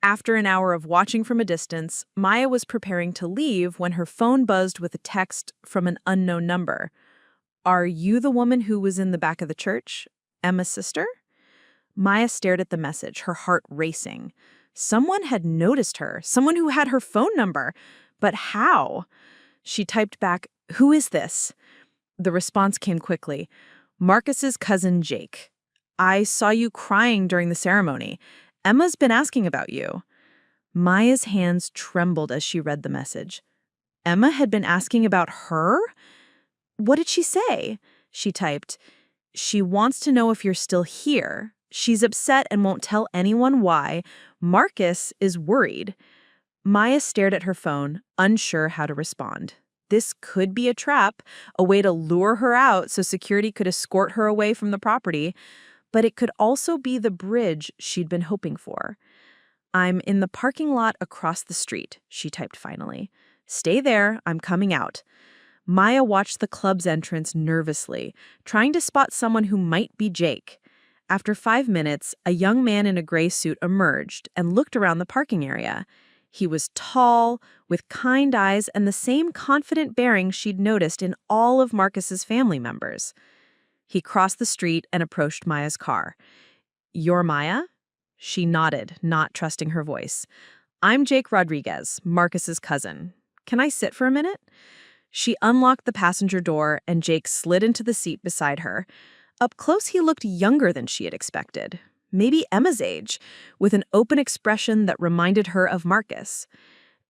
After an hour of watching from a distance, Maya was preparing to leave when her phone buzzed with a text from an unknown number. "Are you the woman who was in the back of the church? Emma's sister?" Maya stared at the message, her heart racing. Someone had noticed her, someone who had her phone number. But how? She typed back, "Who is this?" The response came quickly. "Marcus's cousin Jake. I saw you crying during the ceremony. Emma's been asking about you." Maya's hands trembled as she read the message. Emma had been asking about her? "What did she say?" She typed, "She wants to know if you're still here. She's upset and won't tell anyone why. Marcus is worried." Maya stared at her phone, unsure how to respond. This could be a trap, a way to lure her out so security could escort her away from the property, but it could also be the bridge she'd been hoping for. "I'm in the parking lot across the street," she typed finally. "Stay there, I'm coming out." Maya watched the club's entrance nervously, trying to spot someone who might be Jake. After 5 minutes, a young man in a gray suit emerged and looked around the parking area. He was tall, with kind eyes and the same confident bearing she'd noticed in all of Marcus's family members. He crossed the street and approached Maya's car. "You're Maya?" She nodded, not trusting her voice. "I'm Jake Rodriguez, Marcus's cousin. Can I sit for a minute?" She unlocked the passenger door, and Jake slid into the seat beside her. Up close, he looked younger than she had expected. Maybe Emma's age, with an open expression that reminded her of Marcus.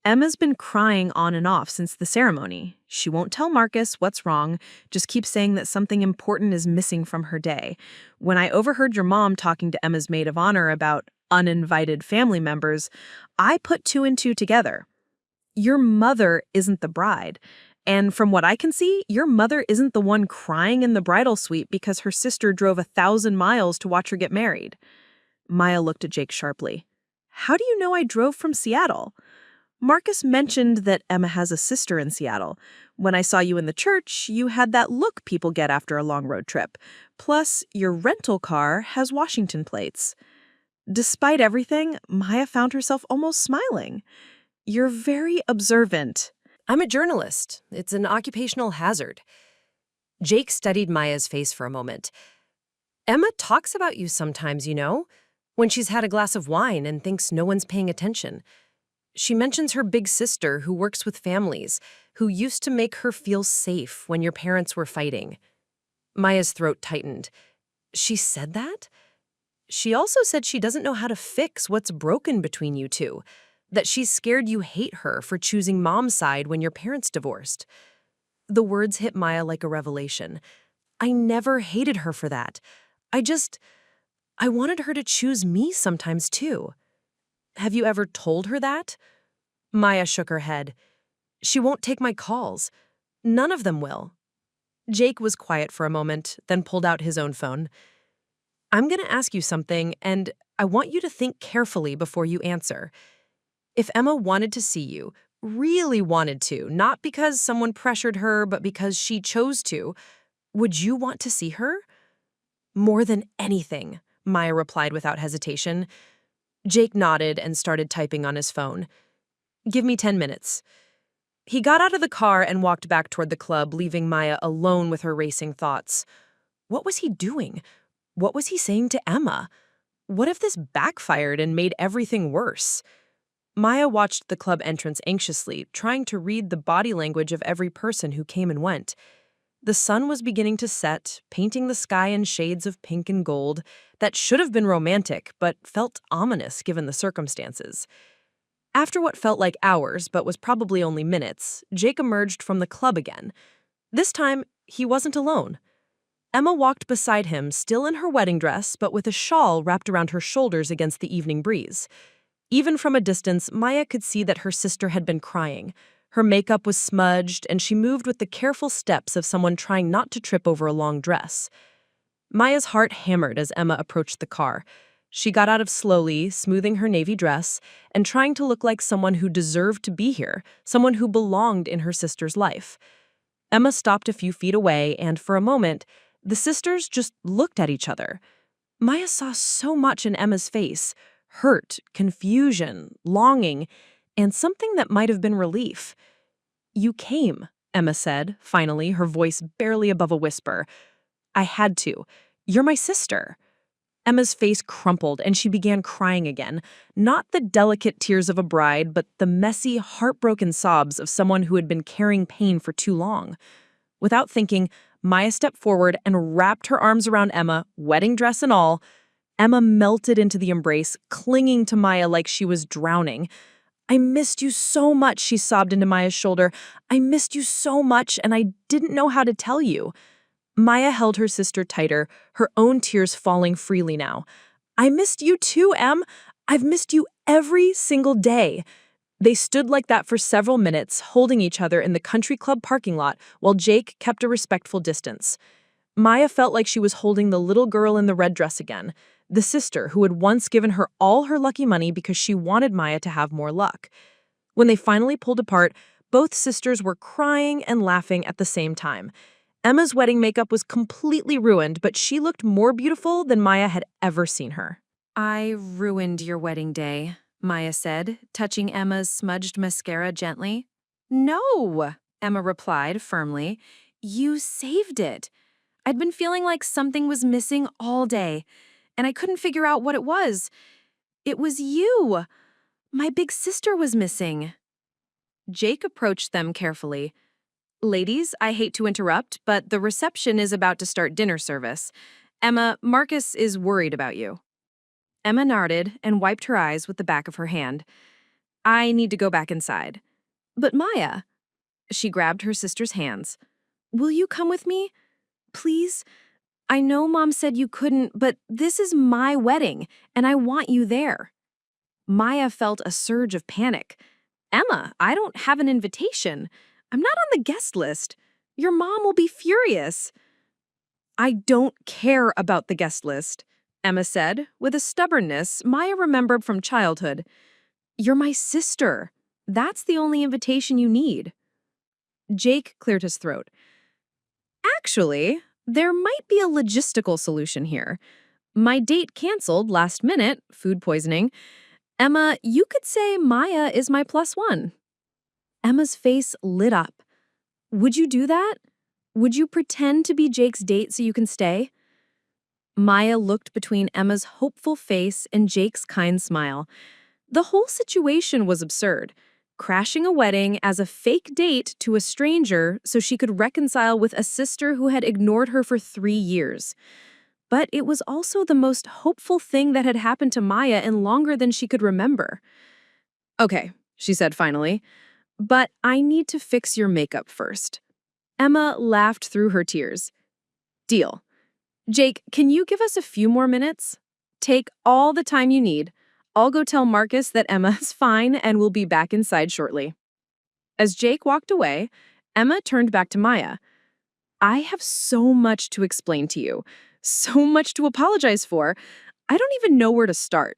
Emma's been crying on and off since the ceremony. She won't tell Marcus what's wrong, just keeps saying that something important is missing from her day. When I overheard your mom talking to Emma's maid of honor about uninvited family members, I put 2 and 2 together. Your mother isn't the bride. And from what I can see, your mother isn't the one crying in the bridal suite because her sister drove 1,000 miles to watch her get married. Maya looked at Jake sharply. "How do you know I drove from Seattle?" "Marcus mentioned that Emma has a sister in Seattle. When I saw you in the church, you had that look people get after a long road trip. Plus, your rental car has Washington plates." Despite everything, Maya found herself almost smiling. "You're very observant." "I'm a journalist. It's an occupational hazard." Jake studied Maya's face for a moment. "Emma talks about you sometimes, when she's had a glass of wine and thinks no one's paying attention. She mentions her big sister who works with families, who used to make her feel safe when your parents were fighting." Maya's throat tightened. "She said that?" "She also said she doesn't know how to fix what's broken between you two. That she's scared you hate her for choosing mom's side when your parents divorced." The words hit Maya like a revelation. "I never hated her for that. I wanted her to choose me sometimes too." "Have you ever told her that?" Maya shook her head. "She won't take my calls. None of them will." Jake was quiet for a moment, then pulled out his own phone. "I'm going to ask you something, and I want you to think carefully before you answer. If Emma wanted to see you, really wanted to, not because someone pressured her, but because she chose to, would you want to see her?" "More than anything," Maya replied without hesitation. Jake nodded and started typing on his phone. "Give me 10 minutes." He got out of the car and walked back toward the club, leaving Maya alone with her racing thoughts. What was he doing? What was he saying to Emma? What if this backfired and made everything worse? Maya watched the club entrance anxiously, trying to read the body language of every person who came and went. The sun was beginning to set, painting the sky in shades of pink and gold that should have been romantic, but felt ominous given the circumstances. After what felt like hours, but was probably only minutes, Jake emerged from the club again. This time, he wasn't alone. Emma walked beside him, still in her wedding dress, but with a shawl wrapped around her shoulders against the evening breeze. Even from a distance, Maya could see that her sister had been crying. Her makeup was smudged, and she moved with the careful steps of someone trying not to trip over a long dress. Maya's heart hammered as Emma approached the car. She got out of slowly, smoothing her navy dress, and trying to look like someone who deserved to be here, someone who belonged in her sister's life. Emma stopped a few feet away, and for a moment, the sisters just looked at each other. Maya saw so much in Emma's face: hurt, confusion, longing, and something that might have been relief. "You came," Emma said, finally, her voice barely above a whisper. "I had to. You're my sister." Emma's face crumpled and she began crying again, not the delicate tears of a bride, but the messy, heartbroken sobs of someone who had been carrying pain for too long. Without thinking, Maya stepped forward and wrapped her arms around Emma, wedding dress and all. Emma melted into the embrace, clinging to Maya like she was drowning. "I missed you so much," she sobbed into Maya's shoulder. "I missed you so much, and I didn't know how to tell you." Maya held her sister tighter, her own tears falling freely now. "I missed you too, Em. I've missed you every single day." They stood like that for several minutes, holding each other in the country club parking lot while Jake kept a respectful distance. Maya felt like she was holding the little girl in the red dress again, the sister who had once given her all her lucky money because she wanted Maya to have more luck. When they finally pulled apart, both sisters were crying and laughing at the same time. Emma's wedding makeup was completely ruined, but she looked more beautiful than Maya had ever seen her. "I ruined your wedding day," Maya said, touching Emma's smudged mascara gently. "No," Emma replied firmly. "You saved it. I'd been feeling like something was missing all day, and I couldn't figure out what it was. It was you. My big sister was missing." Jake approached them carefully. "Ladies, I hate to interrupt, but the reception is about to start dinner service. Emma, Marcus is worried about you." Emma nodded and wiped her eyes with the back of her hand. "I need to go back inside." "But Maya," she grabbed her sister's hands. "Will you come with me? Please? I know Mom said you couldn't, but this is my wedding, and I want you there." Maya felt a surge of panic. "Emma, I don't have an invitation. I'm not on the guest list. Your mom will be furious." "I don't care about the guest list," Emma said, with a stubbornness Maya remembered from childhood. "You're my sister. That's the only invitation you need." Jake cleared his throat. "Actually, there might be a logistical solution here. My date canceled last minute, food poisoning. Emma, you could say Maya is my +1. Emma's face lit up. "Would you do that? Would you pretend to be Jake's date so you can stay?" Maya looked between Emma's hopeful face and Jake's kind smile. The whole situation was absurd. Crashing a wedding as a fake date to a stranger so she could reconcile with a sister who had ignored her for 3 years. But it was also the most hopeful thing that had happened to Maya in longer than she could remember. "Okay," she said finally, "but I need to fix your makeup first." Emma laughed through her tears. "Deal. Jake, can you give us a few more minutes? Take all the time you need. I'll go tell Marcus that Emma's fine and we'll be back inside shortly." As Jake walked away, Emma turned back to Maya. "I have so much to explain to you, so much to apologize for. I don't even know where to start."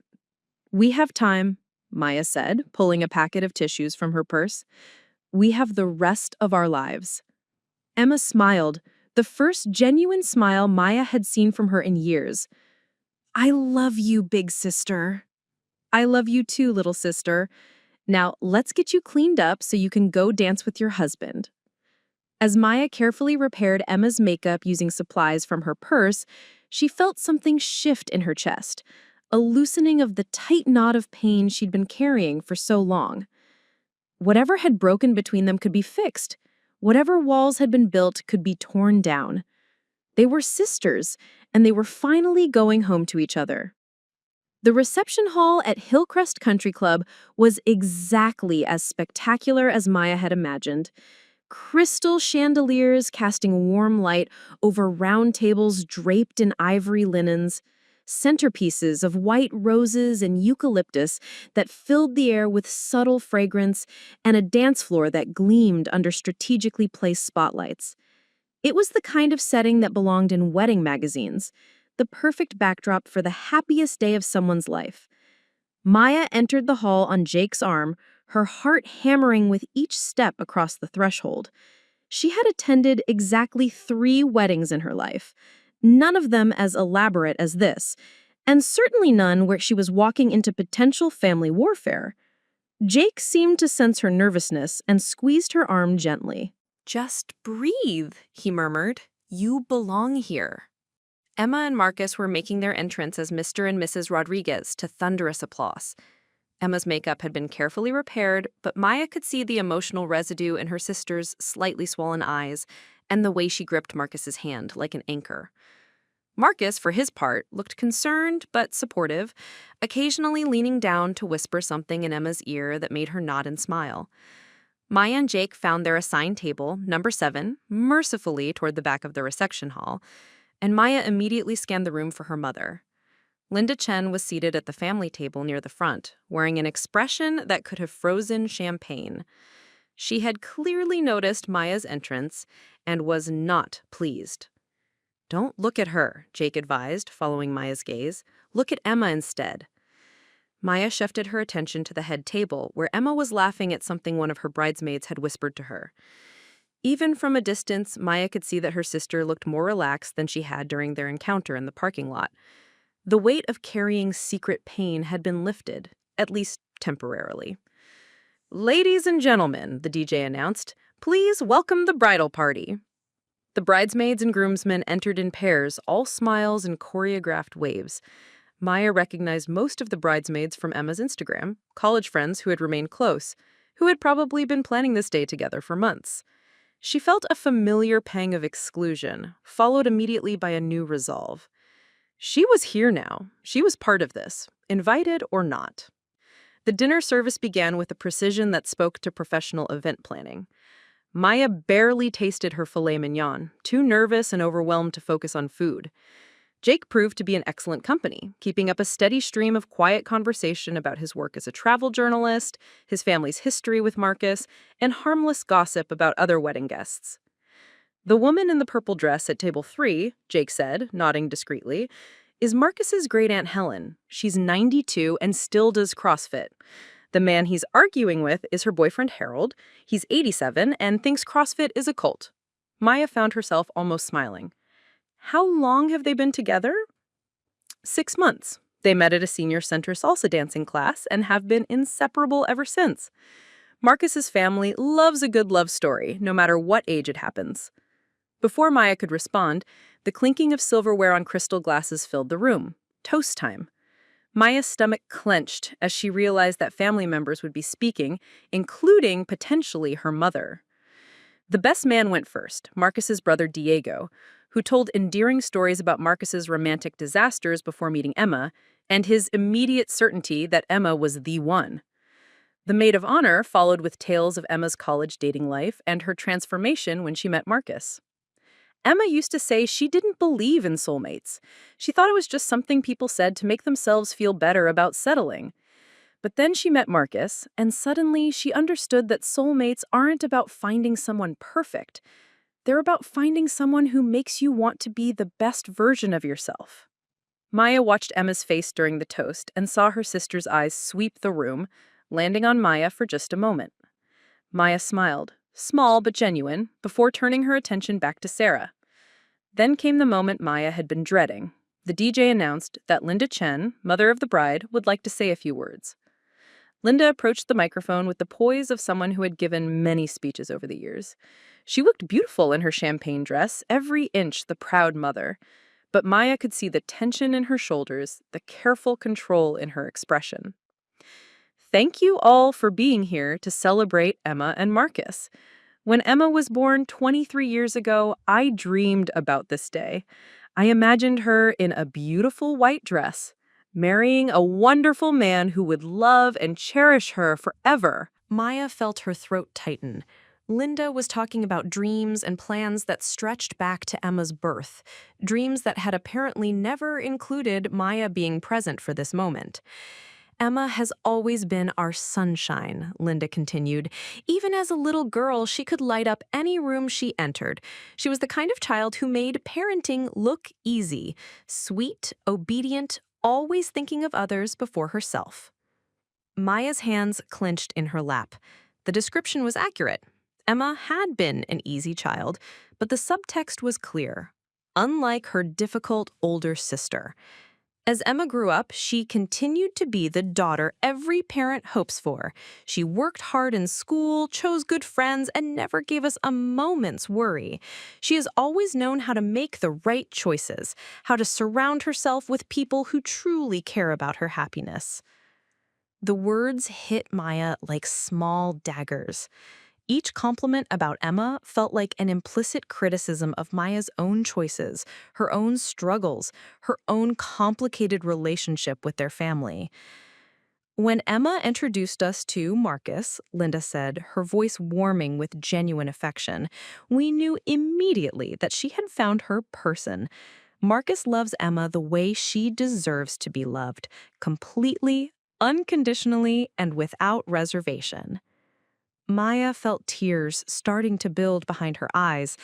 "We have time," Maya said, pulling a packet of tissues from her purse. "We have the rest of our lives." Emma smiled, the first genuine smile Maya had seen from her in years. "I love you, big sister." I love you too, little sister. Now, let's get you cleaned up so you can go dance with your husband. As Maya carefully repaired Emma's makeup using supplies from her purse, she felt something shift in her chest, a loosening of the tight knot of pain she'd been carrying for so long. Whatever had broken between them could be fixed. Whatever walls had been built could be torn down. They were sisters, and they were finally going home to each other. The reception hall at Hillcrest Country Club was exactly as spectacular as Maya had imagined. Crystal chandeliers casting warm light over round tables draped in ivory linens, centerpieces of white roses and eucalyptus that filled the air with subtle fragrance, and a dance floor that gleamed under strategically placed spotlights. It was the kind of setting that belonged in wedding magazines, the perfect backdrop for the happiest day of someone's life. Maya entered the hall on Jake's arm, her heart hammering with each step across the threshold. She had attended exactly 3 weddings in her life, none of them as elaborate as this, and certainly none where she was walking into potential family warfare. Jake seemed to sense her nervousness and squeezed her arm gently. Just breathe, he murmured. You belong here. Emma and Marcus were making their entrance as Mr. and Mrs. Rodriguez to thunderous applause. Emma's makeup had been carefully repaired, but Maya could see the emotional residue in her sister's slightly swollen eyes and the way she gripped Marcus's hand like an anchor. Marcus, for his part, looked concerned but supportive, occasionally leaning down to whisper something in Emma's ear that made her nod and smile. Maya and Jake found their assigned table, number 7, mercifully toward the back of the reception hall, and Maya immediately scanned the room for her mother. Linda Chen was seated at the family table near the front, wearing an expression that could have frozen champagne. She had clearly noticed Maya's entrance and was not pleased. "Don't look at her," Jake advised, following Maya's gaze. "Look at Emma instead." Maya shifted her attention to the head table, where Emma was laughing at something one of her bridesmaids had whispered to her. Even from a distance, Maya could see that her sister looked more relaxed than she had during their encounter in the parking lot. The weight of carrying secret pain had been lifted, at least temporarily. "Ladies and gentlemen," the DJ announced, "please welcome the bridal party." The bridesmaids and groomsmen entered in pairs, all smiles and choreographed waves. Maya recognized most of the bridesmaids from Emma's Instagram, college friends who had remained close, who had probably been planning this day together for months. She felt a familiar pang of exclusion, followed immediately by a new resolve. She was here now. She was part of this, invited or not. The dinner service began with a precision that spoke to professional event planning. Maya barely tasted her filet mignon, too nervous and overwhelmed to focus on food. Jake proved to be an excellent company, keeping up a steady stream of quiet conversation about his work as a travel journalist, his family's history with Marcus, and harmless gossip about other wedding guests. "The woman in the purple dress at table 3, Jake said, nodding discreetly, is Marcus's great Aunt Helen. She's 92 and still does CrossFit. The man he's arguing with is her boyfriend Harold. He's 87 and thinks CrossFit is a cult." Maya found herself almost smiling. "How long have they been together?" 6 months. They met at a senior center salsa dancing class and have been inseparable ever since. Marcus's family loves a good love story, no matter what age it happens. Before Maya could respond, the clinking of silverware on crystal glasses filled the room. Toast time. Maya's stomach clenched as she realized that family members would be speaking, including potentially her mother. The best man went first, Marcus's brother Diego, who told endearing stories about Marcus's romantic disasters before meeting Emma, and his immediate certainty that Emma was the one. The maid of honor followed with tales of Emma's college dating life and her transformation when she met Marcus. Emma used to say she didn't believe in soulmates. She thought it was just something people said to make themselves feel better about settling. But then she met Marcus, and suddenly she understood that soulmates aren't about finding someone perfect. They're about finding someone who makes you want to be the best version of yourself. Maya watched Emma's face during the toast and saw her sister's eyes sweep the room, landing on Maya for just a moment. Maya smiled, small but genuine, before turning her attention back to Sarah. Then came the moment Maya had been dreading. The DJ announced that Linda Chen, mother of the bride, would like to say a few words. Linda approached the microphone with the poise of someone who had given many speeches over the years. She looked beautiful in her champagne dress, every inch the proud mother. But Maya could see the tension in her shoulders, the careful control in her expression. Thank you all for being here to celebrate Emma and Marcus. When Emma was born 23 years ago, I dreamed about this day. I imagined her in a beautiful white dress, marrying a wonderful man who would love and cherish her forever. Maya felt her throat tighten. Linda was talking about dreams and plans that stretched back to Emma's birth, dreams that had apparently never included Maya being present for this moment. Emma has always been our sunshine, Linda continued. Even as a little girl, she could light up any room she entered. She was the kind of child who made parenting look easy, sweet, obedient, always thinking of others before herself. Maya's hands clenched in her lap. The description was accurate. Emma had been an easy child, but the subtext was clear. Unlike her difficult older sister. As Emma grew up, she continued to be the daughter every parent hopes for. She worked hard in school, chose good friends, and never gave us a moment's worry. She has always known how to make the right choices, how to surround herself with people who truly care about her happiness. The words hit Maya like small daggers. Each compliment about Emma felt like an implicit criticism of Maya's own choices, her own struggles, her own complicated relationship with their family. When Emma introduced us to Marcus, Linda said, her voice warming with genuine affection, we knew immediately that she had found her person. Marcus loves Emma the way she deserves to be loved, completely, unconditionally, and without reservation. Maya felt tears starting to build behind her eyes,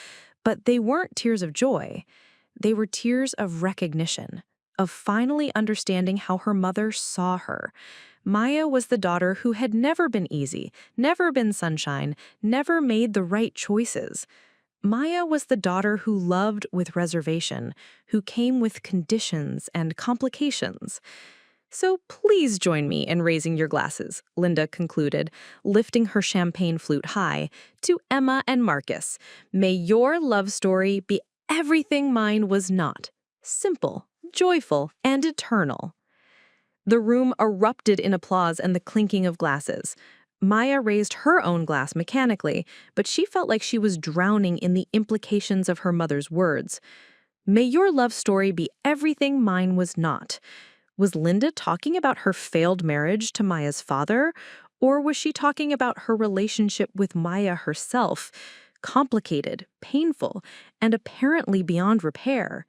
but they weren't tears of joy. They were tears of recognition, of finally understanding how her mother saw her. Maya was the daughter who had never been easy, never been sunshine, never made the right choices. Maya was the daughter who loved with reservation, who came with conditions and complications. So please join me in raising your glasses, Linda concluded, lifting her champagne flute high, to Emma and Marcus. May your love story be everything mine was not. Simple, joyful, and eternal. The room erupted in applause and the clinking of glasses. Maya raised her own glass mechanically, but she felt like she was drowning in the implications of her mother's words. May your love story be everything mine was not. Was Linda talking about her failed marriage to Maya's father, or was she talking about her relationship with Maya herself, complicated, painful, and apparently beyond repair?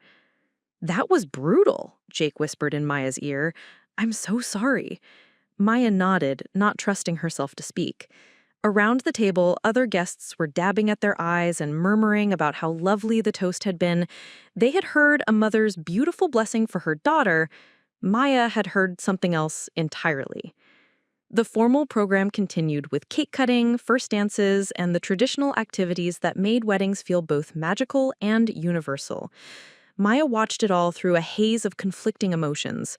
That was brutal, Jake whispered in Maya's ear. I'm so sorry. Maya nodded, not trusting herself to speak. Around the table, other guests were dabbing at their eyes and murmuring about how lovely the toast had been. They had heard a mother's beautiful blessing for her daughter. Maya had heard something else entirely. The formal program continued with cake cutting, first dances, and the traditional activities that made weddings feel both magical and universal. Maya watched it all through a haze of conflicting emotions.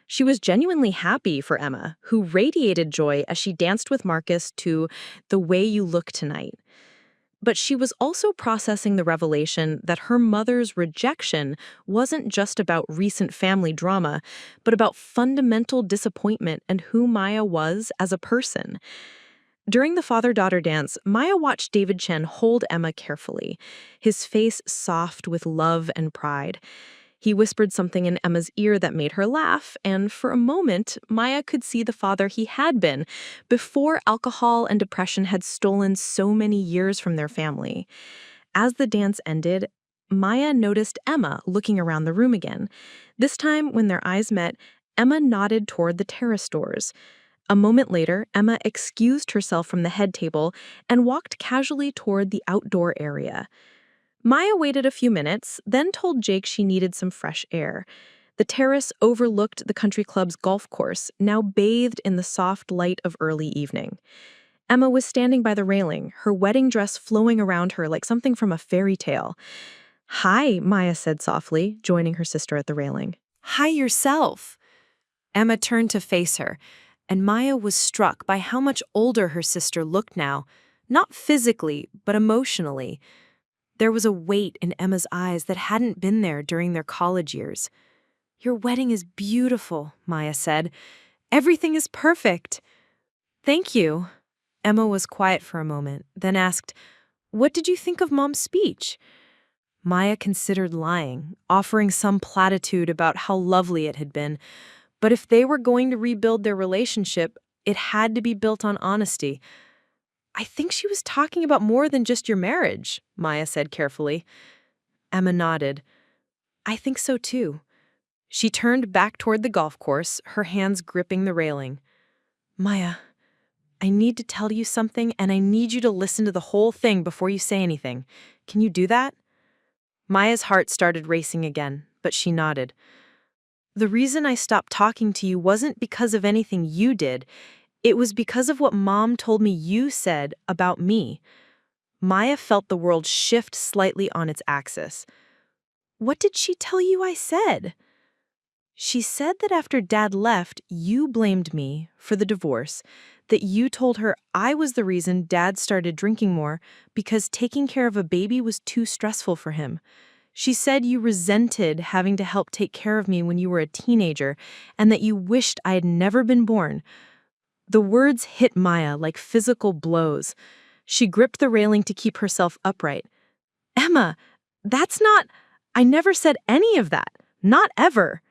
She was genuinely happy for Emma, who radiated joy as she danced with Marcus to "The Way You Look Tonight." But she was also processing the revelation that her mother's rejection wasn't just about recent family drama, but about fundamental disappointment in who Maya was as a person. During the father-daughter dance, Maya watched David Chen hold Emma carefully, his face soft with love and pride. He whispered something in Emma's ear that made her laugh, and for a moment, Maya could see the father he had been before alcohol and depression had stolen so many years from their family. As the dance ended, Maya noticed Emma looking around the room again. This time, when their eyes met, Emma nodded toward the terrace doors. A moment later, Emma excused herself from the head table and walked casually toward the outdoor area. Maya waited a few minutes, then told Jake she needed some fresh air. The terrace overlooked the country club's golf course, now bathed in the soft light of early evening. Emma was standing by the railing, her wedding dress flowing around her like something from a fairy tale. Hi, Maya said softly, joining her sister at the railing. Hi yourself. Emma turned to face her, and Maya was struck by how much older her sister looked now, not physically, but emotionally. There was a weight in Emma's eyes that hadn't been there during their college years. Your wedding is beautiful, Maya said. Everything is perfect. Thank you. Emma was quiet for a moment, then asked, What did you think of Mom's speech? Maya considered lying, offering some platitude about how lovely it had been. But if they were going to rebuild their relationship, it had to be built on honesty. I think she was talking about more than just your marriage, Maya said carefully. Emma nodded. I think so too. She turned back toward the golf course, her hands gripping the railing. Maya, I need to tell you something, and I need you to listen to the whole thing before you say anything. Can you do that? Maya's heart started racing again, but she nodded. The reason I stopped talking to you wasn't because of anything you did. It was because of what Mom told me you said about me. Maya felt the world shift slightly on its axis. What did she tell you I said? She said that after Dad left, you blamed me for the divorce, that you told her I was the reason Dad started drinking more because taking care of a baby was too stressful for him. She said you resented having to help take care of me when you were a teenager and that you wished I had never been born. The words hit Maya like physical blows. She gripped the railing to keep herself upright. Emma, that's not... I never said any of that. Not ever.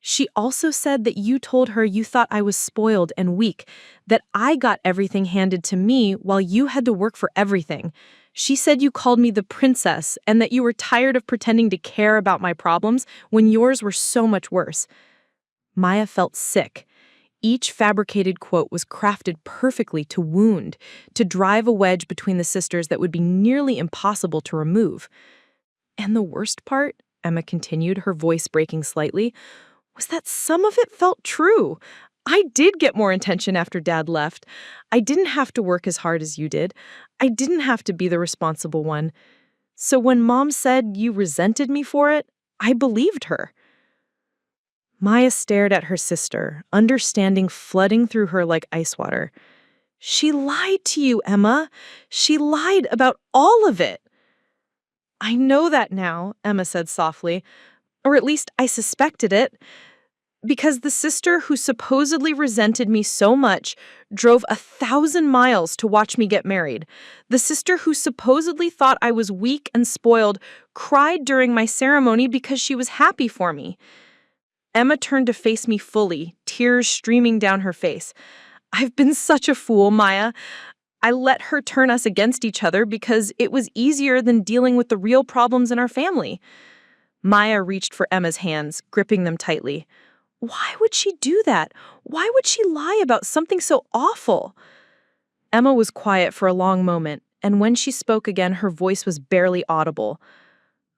She also said that you told her you thought I was spoiled and weak, that I got everything handed to me while you had to work for everything. She said you called me the princess and that you were tired of pretending to care about my problems when yours were so much worse. Maya felt sick. Each fabricated quote was crafted perfectly to wound, to drive a wedge between the sisters that would be nearly impossible to remove. And the worst part, Emma continued, her voice breaking slightly, was that some of it felt true. I did get more attention after Dad left. I didn't have to work as hard as you did. I didn't have to be the responsible one. So when Mom said you resented me for it, I believed her. Maya stared at her sister, understanding flooding through her like ice water. She lied to you, Emma. She lied about all of it. I know that now, Emma said softly, or at least I suspected it. Because the sister who supposedly resented me so much drove 1,000 miles to watch me get married. The sister who supposedly thought I was weak and spoiled cried during my ceremony because she was happy for me. Emma turned to face me fully, tears streaming down her face. I've been such a fool, Maya. I let her turn us against each other because it was easier than dealing with the real problems in our family. Maya reached for Emma's hands, gripping them tightly. Why would she do that? Why would she lie about something so awful? Emma was quiet for a long moment, and when she spoke again, her voice was barely audible.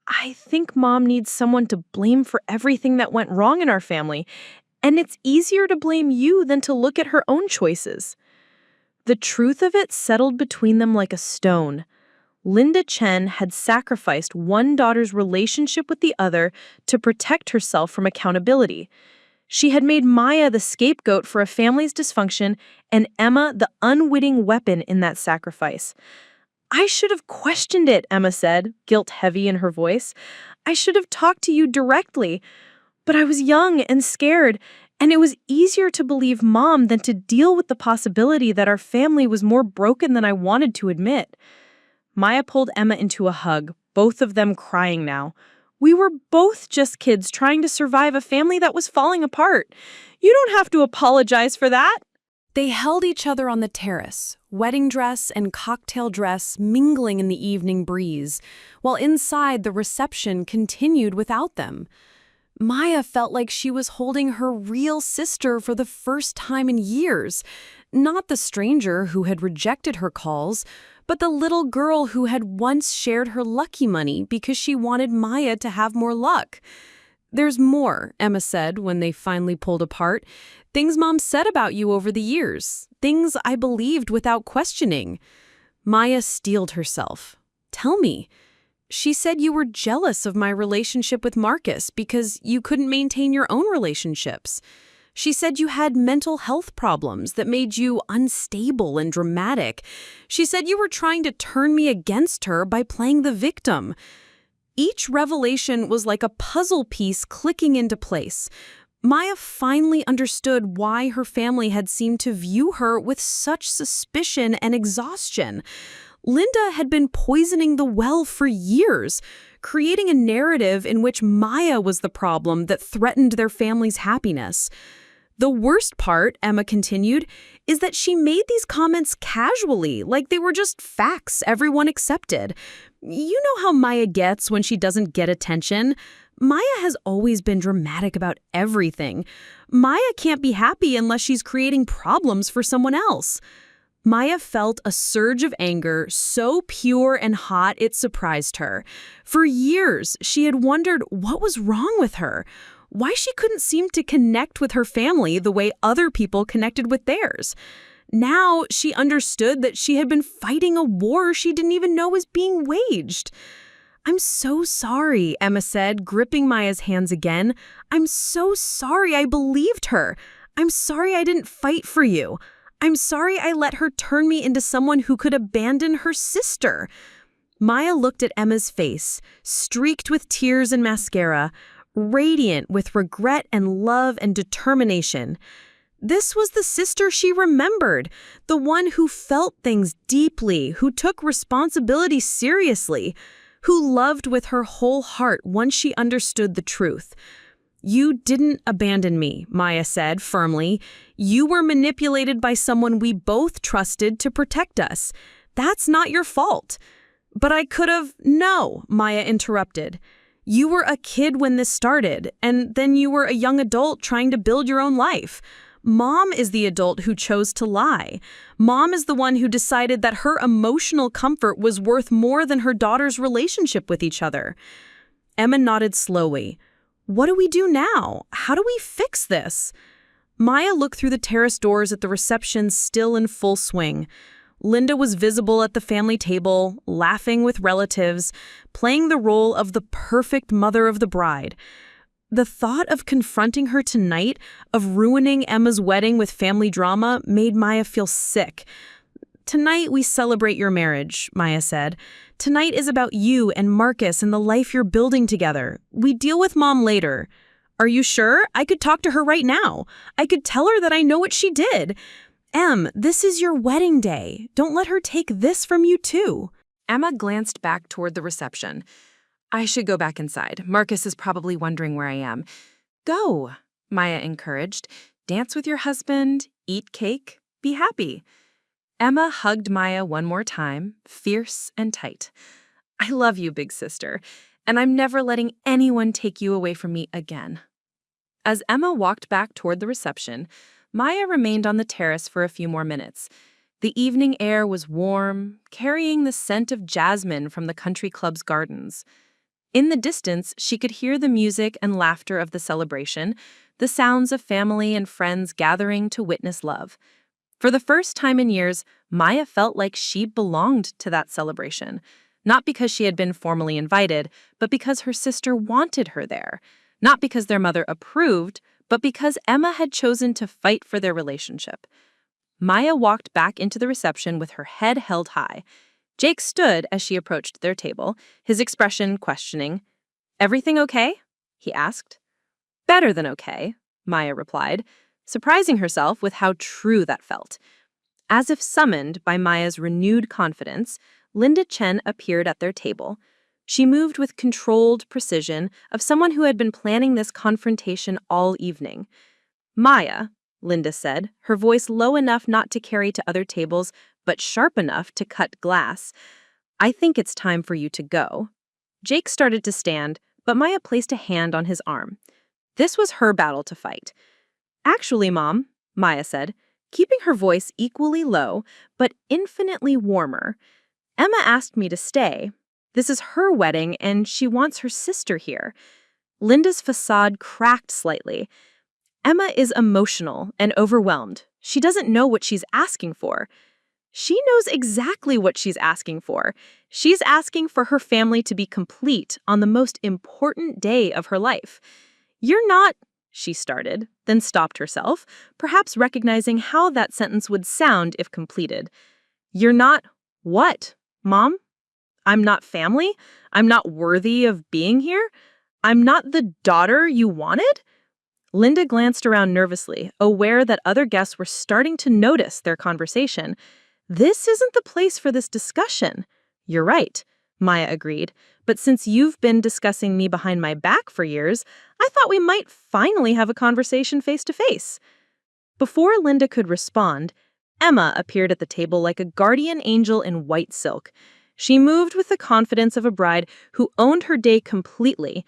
I think Mom needs someone to blame for everything that went wrong in our family, and it's easier to blame you than to look at her own choices. The truth of it settled between them like a stone. Linda Chen had sacrificed one daughter's relationship with the other to protect herself from accountability. She had made Maya the scapegoat for a family's dysfunction and Emma the unwitting weapon in that sacrifice. I should have questioned it, Emma said, guilt heavy in her voice. I should have talked to you directly. But I was young and scared, and it was easier to believe Mom than to deal with the possibility that our family was more broken than I wanted to admit. Maya pulled Emma into a hug, both of them crying now. We were both just kids trying to survive a family that was falling apart. You don't have to apologize for that. They held each other on the terrace, wedding dress and cocktail dress mingling in the evening breeze, while inside the reception continued without them. Maya felt like she was holding her real sister for the first time in years, not the stranger who had rejected her calls, but the little girl who had once shared her lucky money because she wanted Maya to have more luck. There's more, Emma said when they finally pulled apart. Things Mom said about you over the years. Things I believed without questioning. Maya steeled herself. Tell me. She said you were jealous of my relationship with Marcus because you couldn't maintain your own relationships. She said you had mental health problems that made you unstable and dramatic. She said you were trying to turn me against her by playing the victim. Each revelation was like a puzzle piece clicking into place. Maya finally understood why her family had seemed to view her with such suspicion and exhaustion. Linda had been poisoning the well for years, creating a narrative in which Maya was the problem that threatened their family's happiness. The worst part, Emma continued, is that she made these comments casually, like they were just facts everyone accepted. You know how Maya gets when she doesn't get attention. Maya has always been dramatic about everything. Maya can't be happy unless she's creating problems for someone else. Maya felt a surge of anger so pure and hot it surprised her. For years, she had wondered what was wrong with her, why she couldn't seem to connect with her family the way other people connected with theirs. Now she understood that she had been fighting a war she didn't even know was being waged. "I'm so sorry," Emma said, gripping Maya's hands again. "I'm so sorry I believed her. I'm sorry I didn't fight for you. I'm sorry I let her turn me into someone who could abandon her sister." Maya looked at Emma's face, streaked with tears and mascara, radiant with regret and love and determination. This was the sister she remembered, the one who felt things deeply, who took responsibility seriously, who loved with her whole heart once she understood the truth. "You didn't abandon me," Maya said firmly. "You were manipulated by someone we both trusted to protect us. That's not your fault." "But I could have—" "No," Maya interrupted. "You were a kid when this started, and then you were a young adult trying to build your own life. Mom is the adult who chose to lie. Mom is the one who decided that her emotional comfort was worth more than her daughter's relationship with each other." Emma nodded slowly. "What do we do now? How do we fix this?" Maya looked through the terrace doors at the reception still in full swing. Linda was visible at the family table, laughing with relatives, playing the role of the perfect mother of the bride. The thought of confronting her tonight, of ruining Emma's wedding with family drama, made Maya feel sick. "Tonight we celebrate your marriage," Maya said. "Tonight is about you and Marcus and the life you're building together. We deal with Mom later." "Are you sure? I could talk to her right now. I could tell her that I know what she did." "Em, this is your wedding day. Don't let her take this from you too." Emma glanced back toward the reception. "I should go back inside. Marcus is probably wondering where I am." "Go," Maya encouraged. "Dance with your husband, eat cake, be happy." Emma hugged Maya one more time, fierce and tight. "I love you, big sister, and I'm never letting anyone take you away from me again." As Emma walked back toward the reception, Maya remained on the terrace for a few more minutes. The evening air was warm, carrying the scent of jasmine from the country club's gardens. In the distance, she could hear the music and laughter of the celebration, the sounds of family and friends gathering to witness love. For the first time in years, Maya felt like she belonged to that celebration, not because she had been formally invited, but because her sister wanted her there, not because their mother approved, but because Emma had chosen to fight for their relationship. Maya walked back into the reception with her head held high. Jake stood as she approached their table, his expression questioning. "Everything okay?" he asked. "Better than okay," Maya replied, surprising herself with how true that felt. As if summoned by Maya's renewed confidence, Linda Chen appeared at their table. She moved with controlled precision of someone who had been planning this confrontation all evening. "Maya," Linda said, her voice low enough not to carry to other tables, but sharp enough to cut glass, "I think it's time for you to go." Jake started to stand, but Maya placed a hand on his arm. This was her battle to fight. "Actually, Mom," Maya said, keeping her voice equally low, but infinitely warmer, "Emma asked me to stay. This is her wedding, and she wants her sister here." Linda's facade cracked slightly. "Emma is emotional and overwhelmed. She doesn't know what she's asking for." She knows exactly what she's asking for. She's asking for her family to be complete on the most important day of her life. "You're not," she started, then stopped herself, perhaps recognizing how that sentence would sound if completed. "You're not what, Mom? I'm not family? I'm not worthy of being here? I'm not the daughter you wanted?" Linda glanced around nervously, aware that other guests were starting to notice their conversation. "This isn't the place for this discussion." "You're right," Maya agreed. "But since you've been discussing me behind my back for years, I thought we might finally have a conversation face to face." Before Linda could respond, Emma appeared at the table like a guardian angel in white silk. She moved with the confidence of a bride who owned her day completely.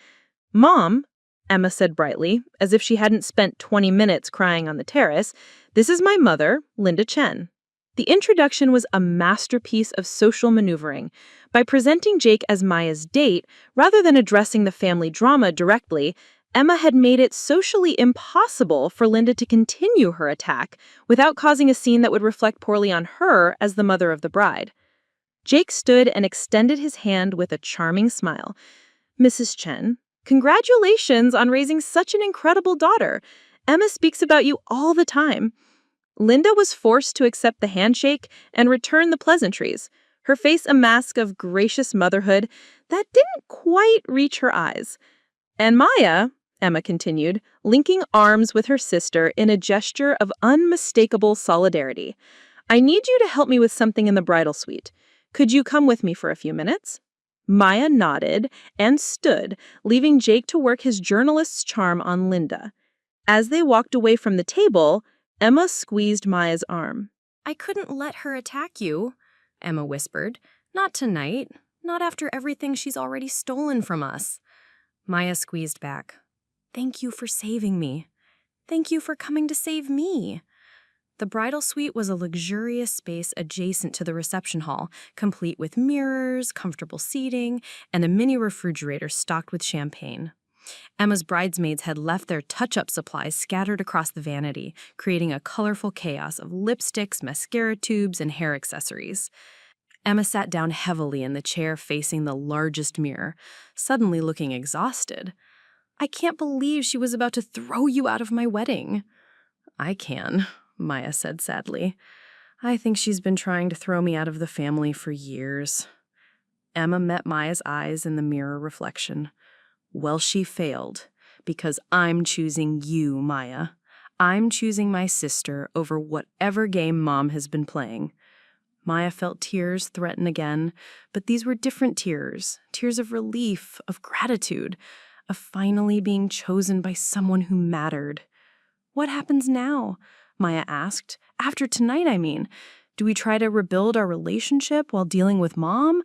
"Mom," Emma said brightly, as if she hadn't spent 20 minutes crying on the terrace, "this is my mother, Linda Chen." The introduction was a masterpiece of social maneuvering. By presenting Jake as Maya's date, rather than addressing the family drama directly, Emma had made it socially impossible for Linda to continue her attack without causing a scene that would reflect poorly on her as the mother of the bride. Jake stood and extended his hand with a charming smile. "Mrs. Chen, congratulations on raising such an incredible daughter. Emma speaks about you all the time." Linda was forced to accept the handshake and return the pleasantries, her face a mask of gracious motherhood that didn't quite reach her eyes. "And Maya," Emma continued, linking arms with her sister in a gesture of unmistakable solidarity, "I need you to help me with something in the bridal suite. Could you come with me for a few minutes?" Maya nodded and stood, leaving Jake to work his journalist's charm on Linda. As they walked away from the table, Emma squeezed Maya's arm. "I couldn't let her attack you," Emma whispered. "Not tonight. Not after everything she's already stolen from us." Maya squeezed back. "Thank you for saving me. Thank you for coming to save me." The bridal suite was a luxurious space adjacent to the reception hall, complete with mirrors, comfortable seating, and a mini refrigerator stocked with champagne. Emma's bridesmaids had left their touch-up supplies scattered across the vanity, creating a colorful chaos of lipsticks, mascara tubes, and hair accessories. Emma sat down heavily in the chair facing the largest mirror, suddenly looking exhausted. "I can't believe she was about to throw you out of my wedding." "I can," Maya said sadly. "I think she's been trying to throw me out of the family for years." Emma met Maya's eyes in the mirror reflection. "Well, she failed, because I'm choosing you, Maya. I'm choosing my sister over whatever game Mom has been playing." Maya felt tears threaten again, but these were different tears, tears of relief, of gratitude, of finally being chosen by someone who mattered. "What happens now?" Maya asked. "After tonight, I mean. Do we try to rebuild our relationship while dealing with Mom?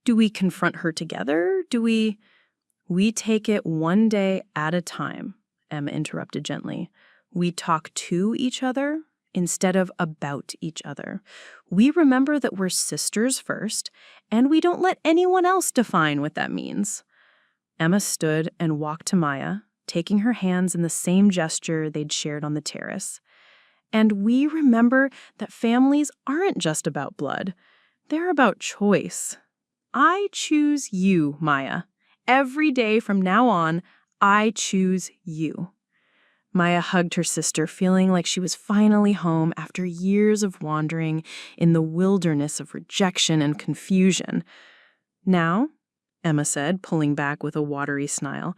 Do we confront her together? Do we take it one day at a time," Emma interrupted gently. "We talk to each other instead of about each other. We remember that we're sisters first, and we don't let anyone else define what that means." Emma stood and walked to Maya, taking her hands in the same gesture they'd shared on the terrace. "And we remember that families aren't just about blood. They're about choice. I choose you, Maya. Every day from now on, I choose you." Maya hugged her sister, feeling like she was finally home after years of wandering in the wilderness of rejection and confusion. "Now," Emma said, pulling back with a watery smile,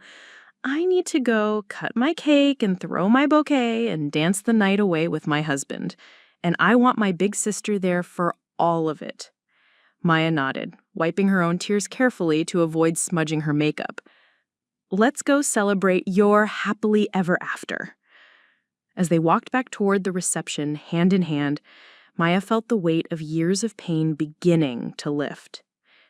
"I need to go cut my cake and throw my bouquet and dance the night away with my husband. And I want my big sister there for all of it." Maya nodded, wiping her own tears carefully to avoid smudging her makeup. "Let's go celebrate your happily ever after." As they walked back toward the reception, hand in hand, Maya felt the weight of years of pain beginning to lift.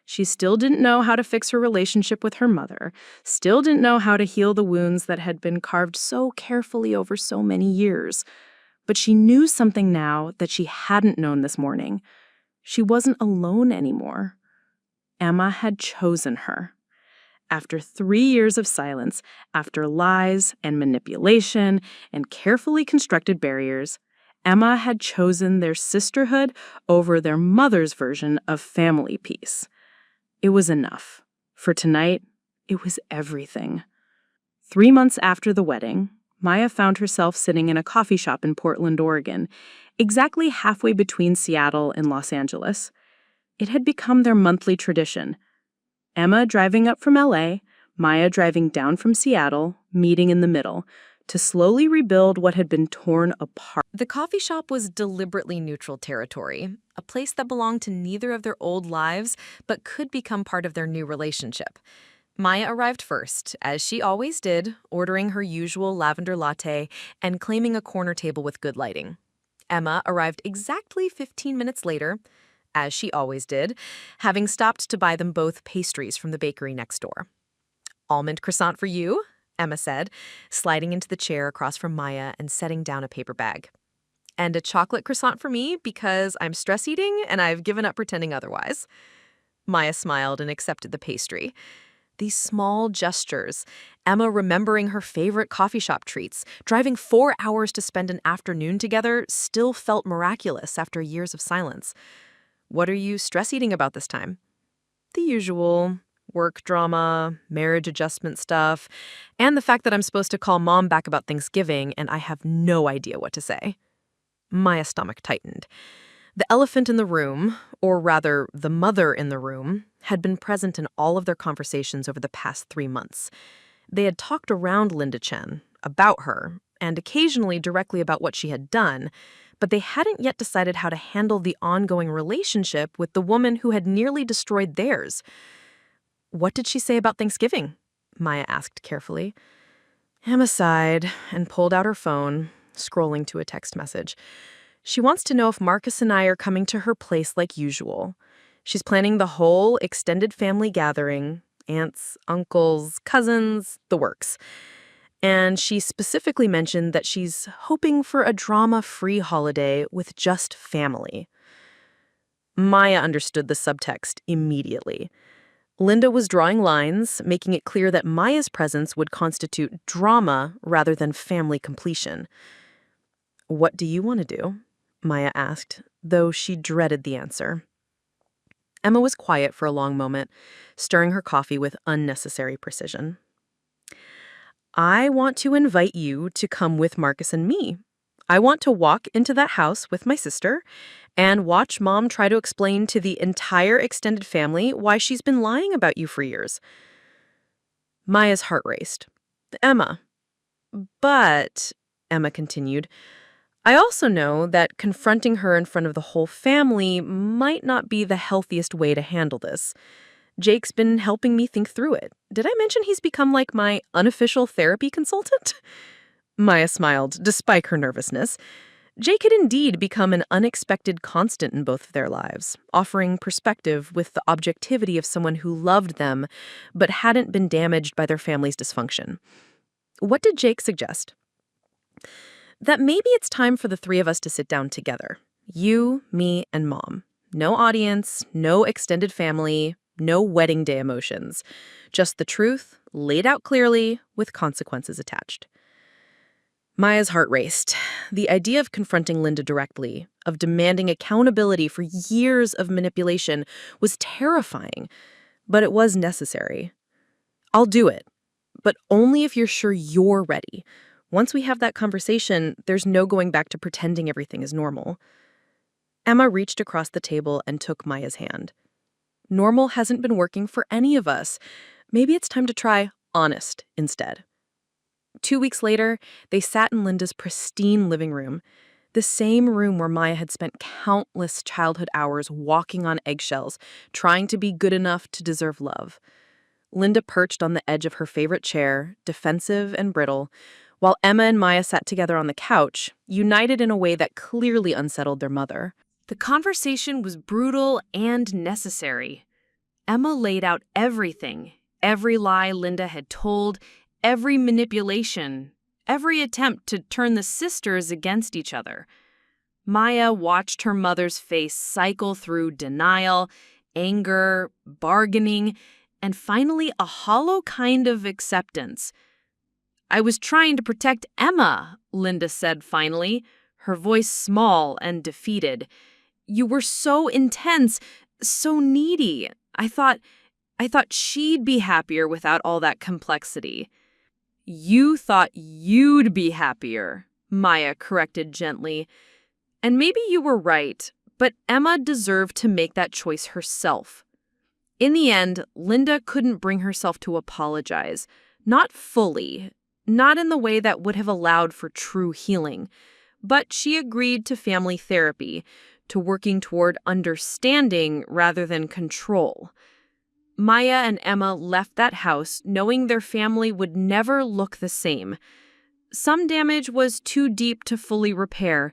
She still didn't know how to fix her relationship with her mother, still didn't know how to heal the wounds that had been carved so carefully over so many years. But she knew something now that she hadn't known this morning. She wasn't alone anymore. Emma had chosen her. After 3 years of silence, after lies and manipulation and carefully constructed barriers, Emma had chosen their sisterhood over their mother's version of family peace. It was enough. For tonight, it was everything. 3 months after the wedding, Maya found herself sitting in a coffee shop in Portland, Oregon, exactly halfway between Seattle and Los Angeles. It had become their monthly tradition. Emma driving up from LA, Maya driving down from Seattle, meeting in the middle, to slowly rebuild what had been torn apart. The coffee shop was deliberately neutral territory, a place that belonged to neither of their old lives but could become part of their new relationship. Maya arrived first, as she always did, ordering her usual lavender latte and claiming a corner table with good lighting. Emma arrived exactly 15 minutes later, as she always did, having stopped to buy them both pastries from the bakery next door. "Almond croissant for you," Emma said, sliding into the chair across from Maya and setting down a paper bag. "And a chocolate croissant for me because I'm stress eating and I've given up pretending otherwise." Maya smiled and accepted the pastry. These small gestures, Emma remembering her favorite coffee shop treats, driving 4 hours to spend an afternoon together, still felt miraculous after years of silence. "What are you stress eating about this time?" "The usual. Work drama, marriage adjustment stuff, and the fact that I'm supposed to call Mom back about Thanksgiving and I have no idea what to say." Maya's stomach tightened. The elephant in the room, or rather the mother in the room, had been present in all of their conversations over the past 3 months. They had talked around Linda Chen, about her, and occasionally directly about what she had done, but they hadn't yet decided how to handle the ongoing relationship with the woman who had nearly destroyed theirs. "What did she say about Thanksgiving?" Maya asked carefully. Emma sighed and pulled out her phone, scrolling to a text message. "She wants to know if Marcus and I are coming to her place like usual. She's planning the whole extended family gathering, aunts, uncles, cousins, the works. And she specifically mentioned that she's hoping for a drama-free holiday with just family." Maya understood the subtext immediately. Linda was drawing lines, making it clear that Maya's presence would constitute drama rather than family completion. "What do you want to do?" Maya asked, though she dreaded the answer. Emma was quiet for a long moment, stirring her coffee with unnecessary precision. "I want to invite you to come with Marcus and me. I want to walk into that house with my sister and watch Mom try to explain to the entire extended family why she's been lying about you for years." Maya's heart raced. "Emma, but," Emma continued, "I also know that confronting her in front of the whole family might not be the healthiest way to handle this. Jake's been helping me think through it. Did I mention he's become like my unofficial therapy consultant?" Maya smiled, despite her nervousness. Jake had indeed become an unexpected constant in both of their lives, offering perspective with the objectivity of someone who loved them but hadn't been damaged by their family's dysfunction. What did Jake suggest? "That maybe it's time for the 3 of us to sit down together. You, me, and Mom. No audience, no extended family, no wedding day emotions. Just the truth, laid out clearly, with consequences attached." Maya's heart raced. The idea of confronting Linda directly, of demanding accountability for years of manipulation, was terrifying, but it was necessary. "I'll do it, but only if you're sure you're ready. Once we have that conversation, there's no going back to pretending everything is normal." Emma reached across the table and took Maya's hand. "Normal hasn't been working for any of us. Maybe it's time to try honest instead." 2 weeks later, they sat in Linda's pristine living room, the same room where Maya had spent countless childhood hours walking on eggshells, trying to be good enough to deserve love. Linda perched on the edge of her favorite chair, defensive and brittle, while Emma and Maya sat together on the couch, united in a way that clearly unsettled their mother. The conversation was brutal and necessary. Emma laid out everything, every lie Linda had told, every manipulation, every attempt to turn the sisters against each other. Maya watched her mother's face cycle through denial, anger, bargaining, and finally a hollow kind of acceptance. "I was trying to protect Emma," Linda said finally, her voice small and defeated. "You were so intense, so needy. I thought she'd be happier without all that complexity." "You thought you'd be happier," Maya corrected gently. "And maybe you were right, but Emma deserved to make that choice herself." In the end, Linda couldn't bring herself to apologize. Not fully, not in the way that would have allowed for true healing. But she agreed to family therapy, to working toward understanding rather than control. Maya and Emma left that house knowing their family would never look the same. Some damage was too deep to fully repair,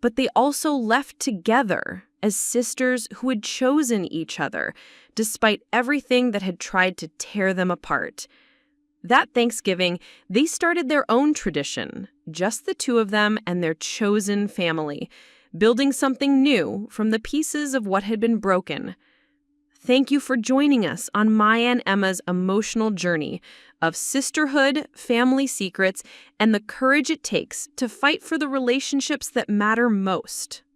but they also left together as sisters who had chosen each other, despite everything that had tried to tear them apart. That Thanksgiving, they started their own tradition, just the two of them and their chosen family, building something new from the pieces of what had been broken. Thank you for joining us on Maya and Emma's emotional journey of sisterhood, family secrets, and the courage it takes to fight for the relationships that matter most.